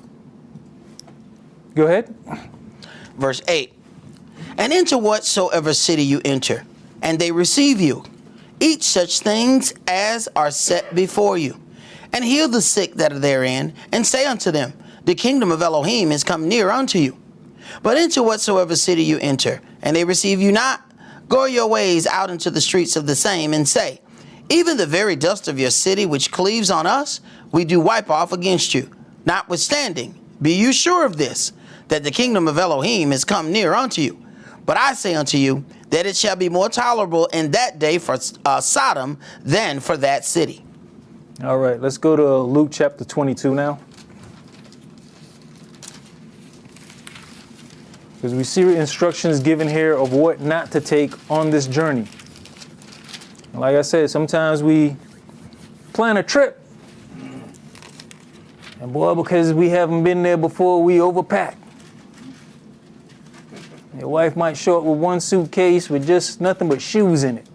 Go ahead. Verse 8. And into whatsoever city you enter, and they receive you, eat such things as are set before you, and heal the sick that are therein, and say unto them, the kingdom of Elohim is come near unto you. But into whatsoever city you enter, and they receive you not, go your ways out into the streets of the same, and say, even the very dust of your city which cleaves on us, we do wipe off against you. Notwithstanding, be you sure of this, that the kingdom of Elohim is come near unto you. But I say unto you, that it shall be more tolerable in that day for Sodom than for that city. All right, let's go to Luke chapter 22 now. Because we see instructions given here of what not to take on this journey. Like I said, sometimes we plan a trip, and boy, because we haven't been there before, we overpack. Your wife might show up with one suitcase with just nothing but shoes in it.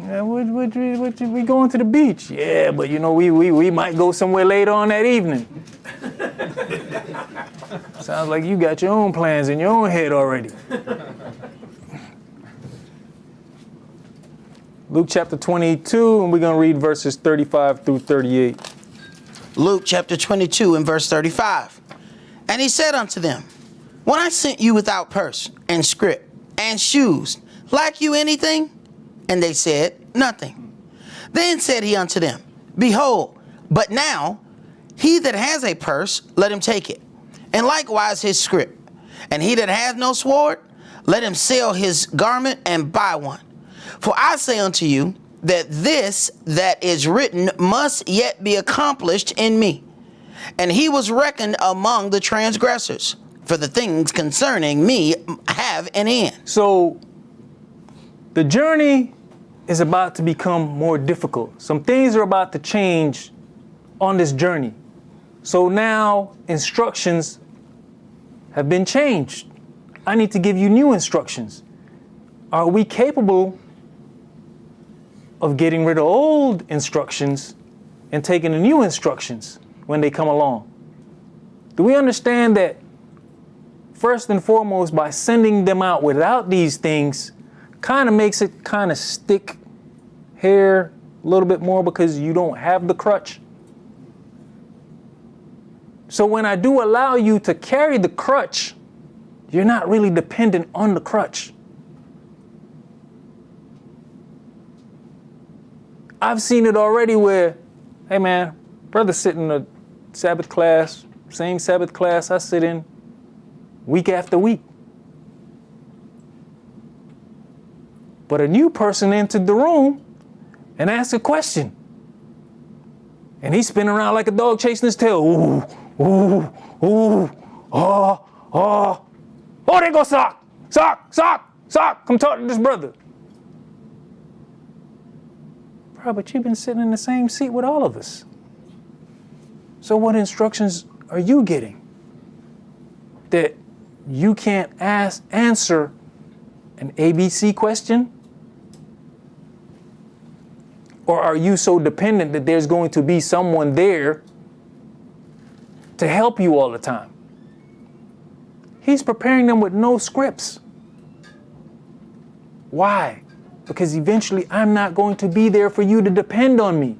Yeah, we going to the beach. Yeah, but you know, we might go somewhere later on that evening. Sounds like you got your own plans in your own head already. Luke chapter 22, and we're going to read verses 35 through 38. Luke chapter 22 and verse 35. And he said unto them, when I sent you without purse and scrip and shoes, lack you anything? And they said, nothing. Then said he unto them, behold, but now he that has a purse, let him take it, and likewise his scrip. And he that hath no sword, let him sell his garment and buy one. For I say unto you, that this that is written must yet be accomplished in me. And he was reckoned among the transgressors, for the things concerning me have an end. So the journey is about to become more difficult. Some things are about to change on this journey. So now instructions have been changed. I need to give you new instructions. Are we capable of getting rid of old instructions and taking the new instructions when they come along? Do we understand that first and foremost, by sending them out without these things kind of makes it kind of stick here a little bit more because you don't have the crutch? So when I do allow you to carry the crutch, you're not really dependent on the crutch. I've seen it already where, hey man, brother sitting in a Sabbath class, same Sabbath class I sit in week after week. But a new person entered the room and asked a question. And he's spinning around like a dog chasing his tail. Ooh, ooh, ooh, oh, there goes Sock, come talk to this brother. Bro, but you've been sitting in the same seat with all of us. So what instructions are you getting? That you can't answer an ABC question? Or are you so dependent that there's going to be someone there to help you all the time? He's preparing them with no scripts. Why? Because eventually I'm not going to be there for you to depend on me.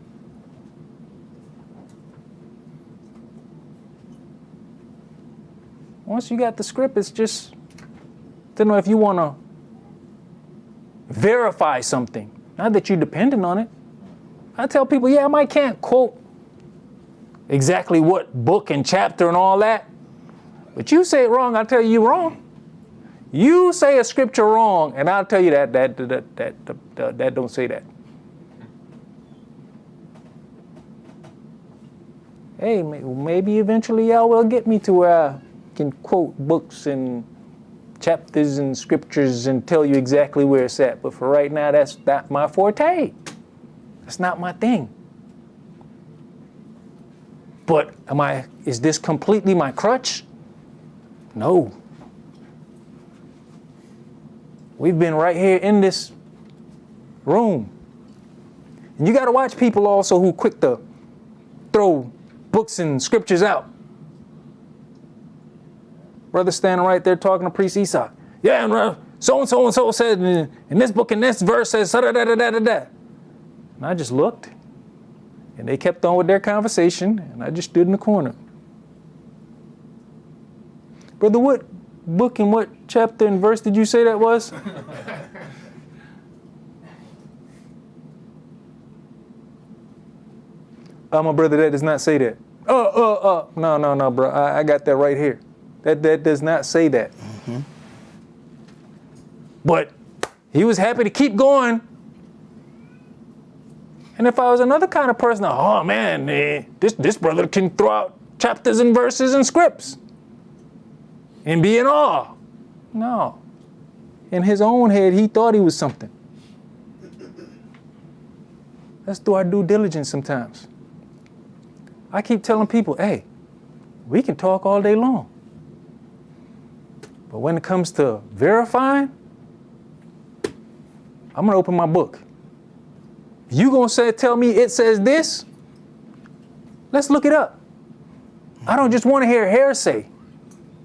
Once you got the script, it's just, don't know if you want to verify something. Not that you're dependent on it. I tell people, yeah, I might can't quote exactly what book and chapter and all that, but you say it wrong, I'll tell you you're wrong. You say a scripture wrong, and I'll tell you that don't say that. Hey, maybe eventually y'all will get me to where I can quote books and chapters and scriptures and tell you exactly where it's at. But for right now, that's not my forte. That's not my thing. But is this completely my crutch? No. We've been right here in this room. And you got to watch people also who quick to throw books and scriptures out. Brother standing right there talking to Priest Esaac. Yeah, and so-and-so and so said in this book and this verse says da-da-da-da-da-da. And I just looked, and they kept on with their conversation, and I just stood in the corner. Brother, what book and what chapter and verse did you say that was? my brother, that does not say that. No, bro. I got that right here. That does not say that. Mm-hmm. But he was happy to keep going. And if I was another kind of person, oh man, this brother can throw out chapters and verses and scripts and be in awe. No. In his own head, he thought he was something. Let's do our due diligence sometimes. I keep telling people, hey, we can talk all day long. But when it comes to verifying, I'm going to open my book. You going to tell me it says this? Let's look it up. I don't just want to hear hearsay.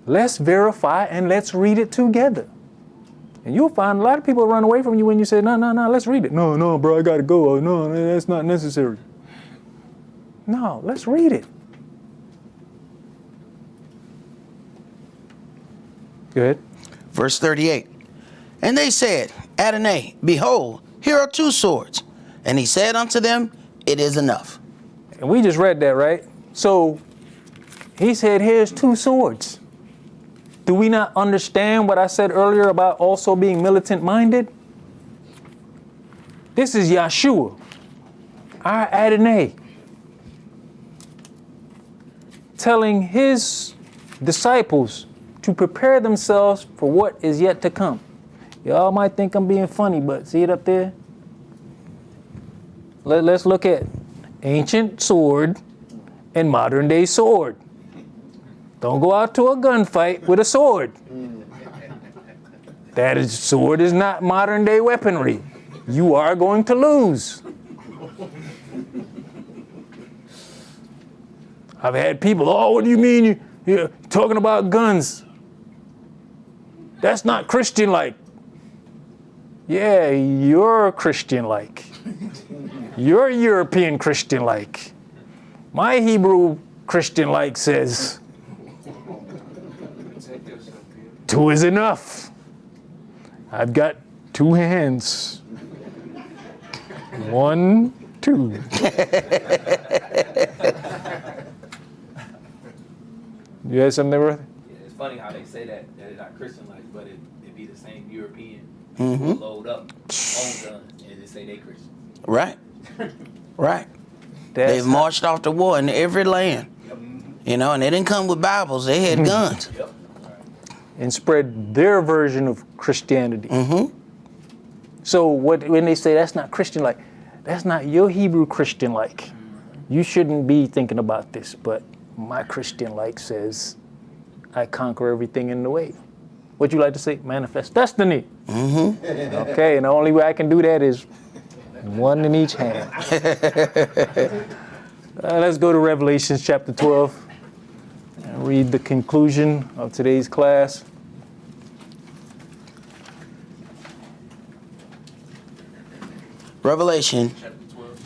Let's verify and let's read it together. And you'll find a lot of people run away from you when you say, no, let's read it. No, bro, I got to go. Oh, no, that's not necessary. No, let's read it. Go ahead. Verse 38. And they said, Adonai, behold, here are 2 swords. And he said unto them, it is enough. And we just read that, right? So he said, here's 2 swords. Do we not understand what I said earlier about also being militant-minded? This is Yahshua, our Adonai, telling his disciples to prepare themselves for what is yet to come. Y'all might think I'm being funny, but see it up there? Let's look at ancient sword and modern day sword. Don't go out to a gunfight with a sword. Sword is not modern day weaponry. You are going to lose. I've had people, what do you mean you're talking about guns? That's not Christian-like. Yeah, you're Christian-like. You're European Christian-like. My Hebrew Christian-like says, 2 is enough. I've got 2 hands. 1, 2. You had something there, brother? Yeah, it's funny how they say that it's not Christian-like, but it be the same European Mm-hmm. load up, own guns, and they say they Christian. Right. Right. They've marched off to war in every land. You know, and they didn't come with Bibles. They had guns. Yep. And spread their version of Christianity. Mm-hmm. So when they say that's not Christian-like, that's not your Hebrew Christian-like. You shouldn't be thinking about this, but my Christian-like says, I conquer everything in the way. What you like to say? Manifest destiny. Mm-hmm. Okay, and the only way I can do that is 1 in each hand. Let's go to Revelation chapter 12 and read the conclusion of today's class. Revelation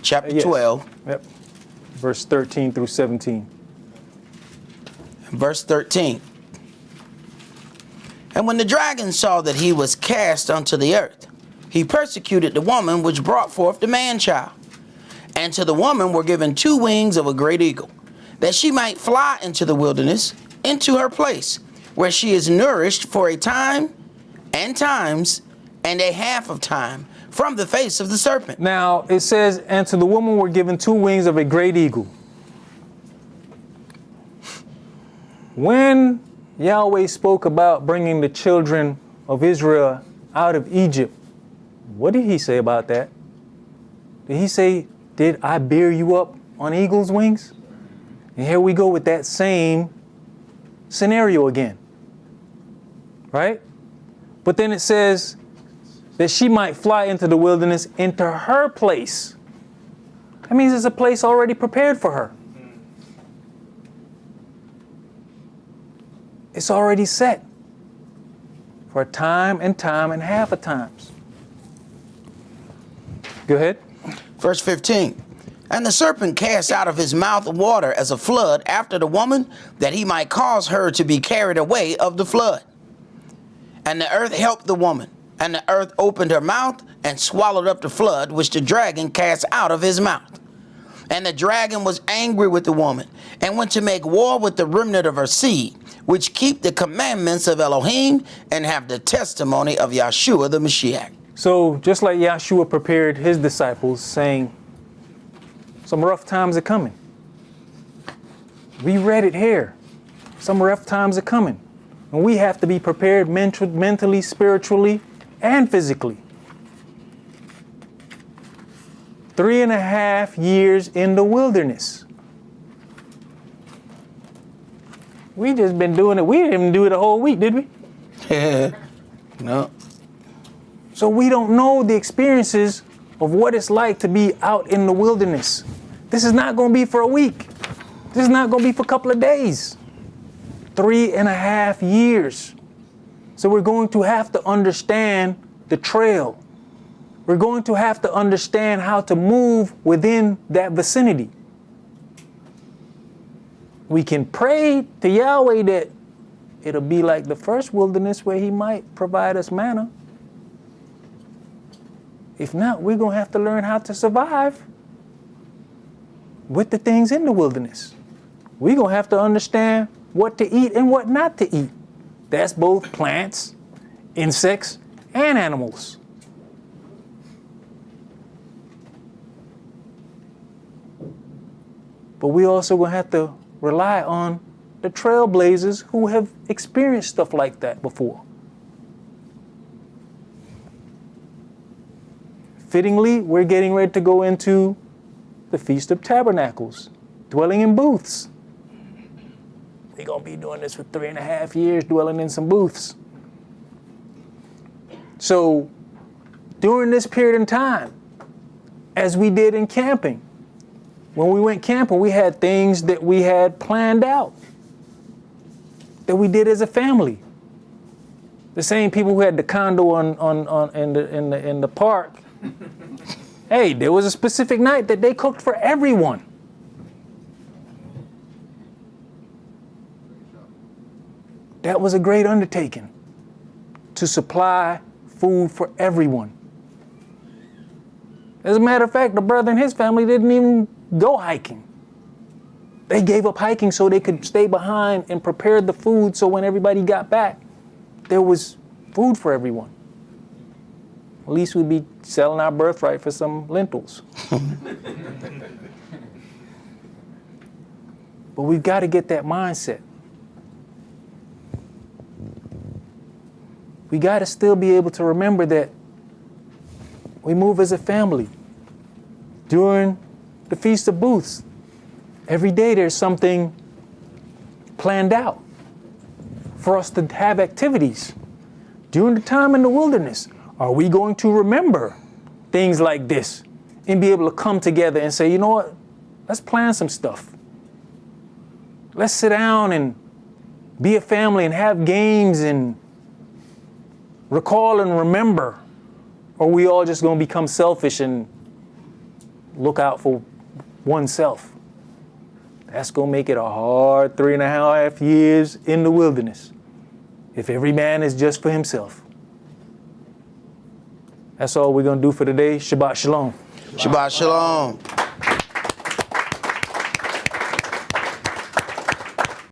chapter Yes. 12, Yep. Verse 13 through 17. verse 13. And when the dragon saw that he was cast unto the earth, he persecuted the woman which brought forth the man-child. And to the woman were given 2 wings of a great eagle, that she might fly into the wilderness, into her place, where she is nourished for a time, and times, and a half of time, from the face of the serpent. Now it says, and to the woman were given 2 wings of a great eagle. When Yahweh spoke about bringing the children of Israel out of Egypt, what did he say about that? Did he say, did I bear you up on eagle's wings? And here we go with that same scenario again, right? But then it says that she might fly into the wilderness, into her place. That means there's a place already prepared for her. It's already set for a time and half a times. Go ahead. Verse 15. And the serpent cast out of his mouth water as a flood after the woman, that he might cause her to be carried away of the flood. And the earth helped the woman, and the earth opened her mouth and swallowed up the flood which the dragon cast out of his mouth. And the dragon was angry with the woman, and went to make war with the remnant of her seed, which keep the commandments of Elohim and have the testimony of Yahshua the Mashiach. So just like Yahshua prepared his disciples, saying, some rough times are coming. We read it here. Some rough times are coming. And we have to be prepared mentally, spiritually, and physically. 3.5 years in the wilderness. We just been doing it. We didn't even do it a whole week, did we? No. So we don't know the experiences of what it's like to be out in the wilderness. This is not going to be for a week. This is not going to be for a couple of days. 3.5 years. So we're going to have to understand the trail. We're going to have to understand how to move within that vicinity. We can pray to Yahweh that it'll be like the first wilderness where he might provide us manna. If not, we're going to have to learn how to survive with the things in the wilderness. We're going to have to understand what to eat and what not to eat. That's both plants, insects, and animals. But we also going to have to rely on the trailblazers who have experienced stuff like that before. Fittingly, we're getting ready to go into the Feast of Tabernacles, dwelling in booths. We're going to be doing this for 3.5 years, dwelling in some booths. So, during this period of time, as we did in camping, when we went camping, we had things that we had planned out, that we did as a family. The same people who had the condo in the park, hey, there was a specific night that they cooked for everyone. That was a great undertaking, to supply food for everyone. As a matter of fact, the brother and his family didn't even go hiking. They gave up hiking so they could stay behind and prepare the food so when everybody got back, there was food for everyone. At least we'd be selling our birthright for some lentils. But we've got to get that mindset. We got to still be able to remember that we move as a family. During the Feast of Booths, every day there's something planned out for us to have activities. During the time in the wilderness, are we going to remember things like this and be able to come together and say, you know what, let's plan some stuff. Let's sit down and be a family and have games and recall and remember? Or are we all just going to become selfish and look out for oneself? That's going to make it a hard 3.5 years in the wilderness if every man is just for himself. That's all we're going to do for today. Shabbat Shalom. Shabbat Shalom.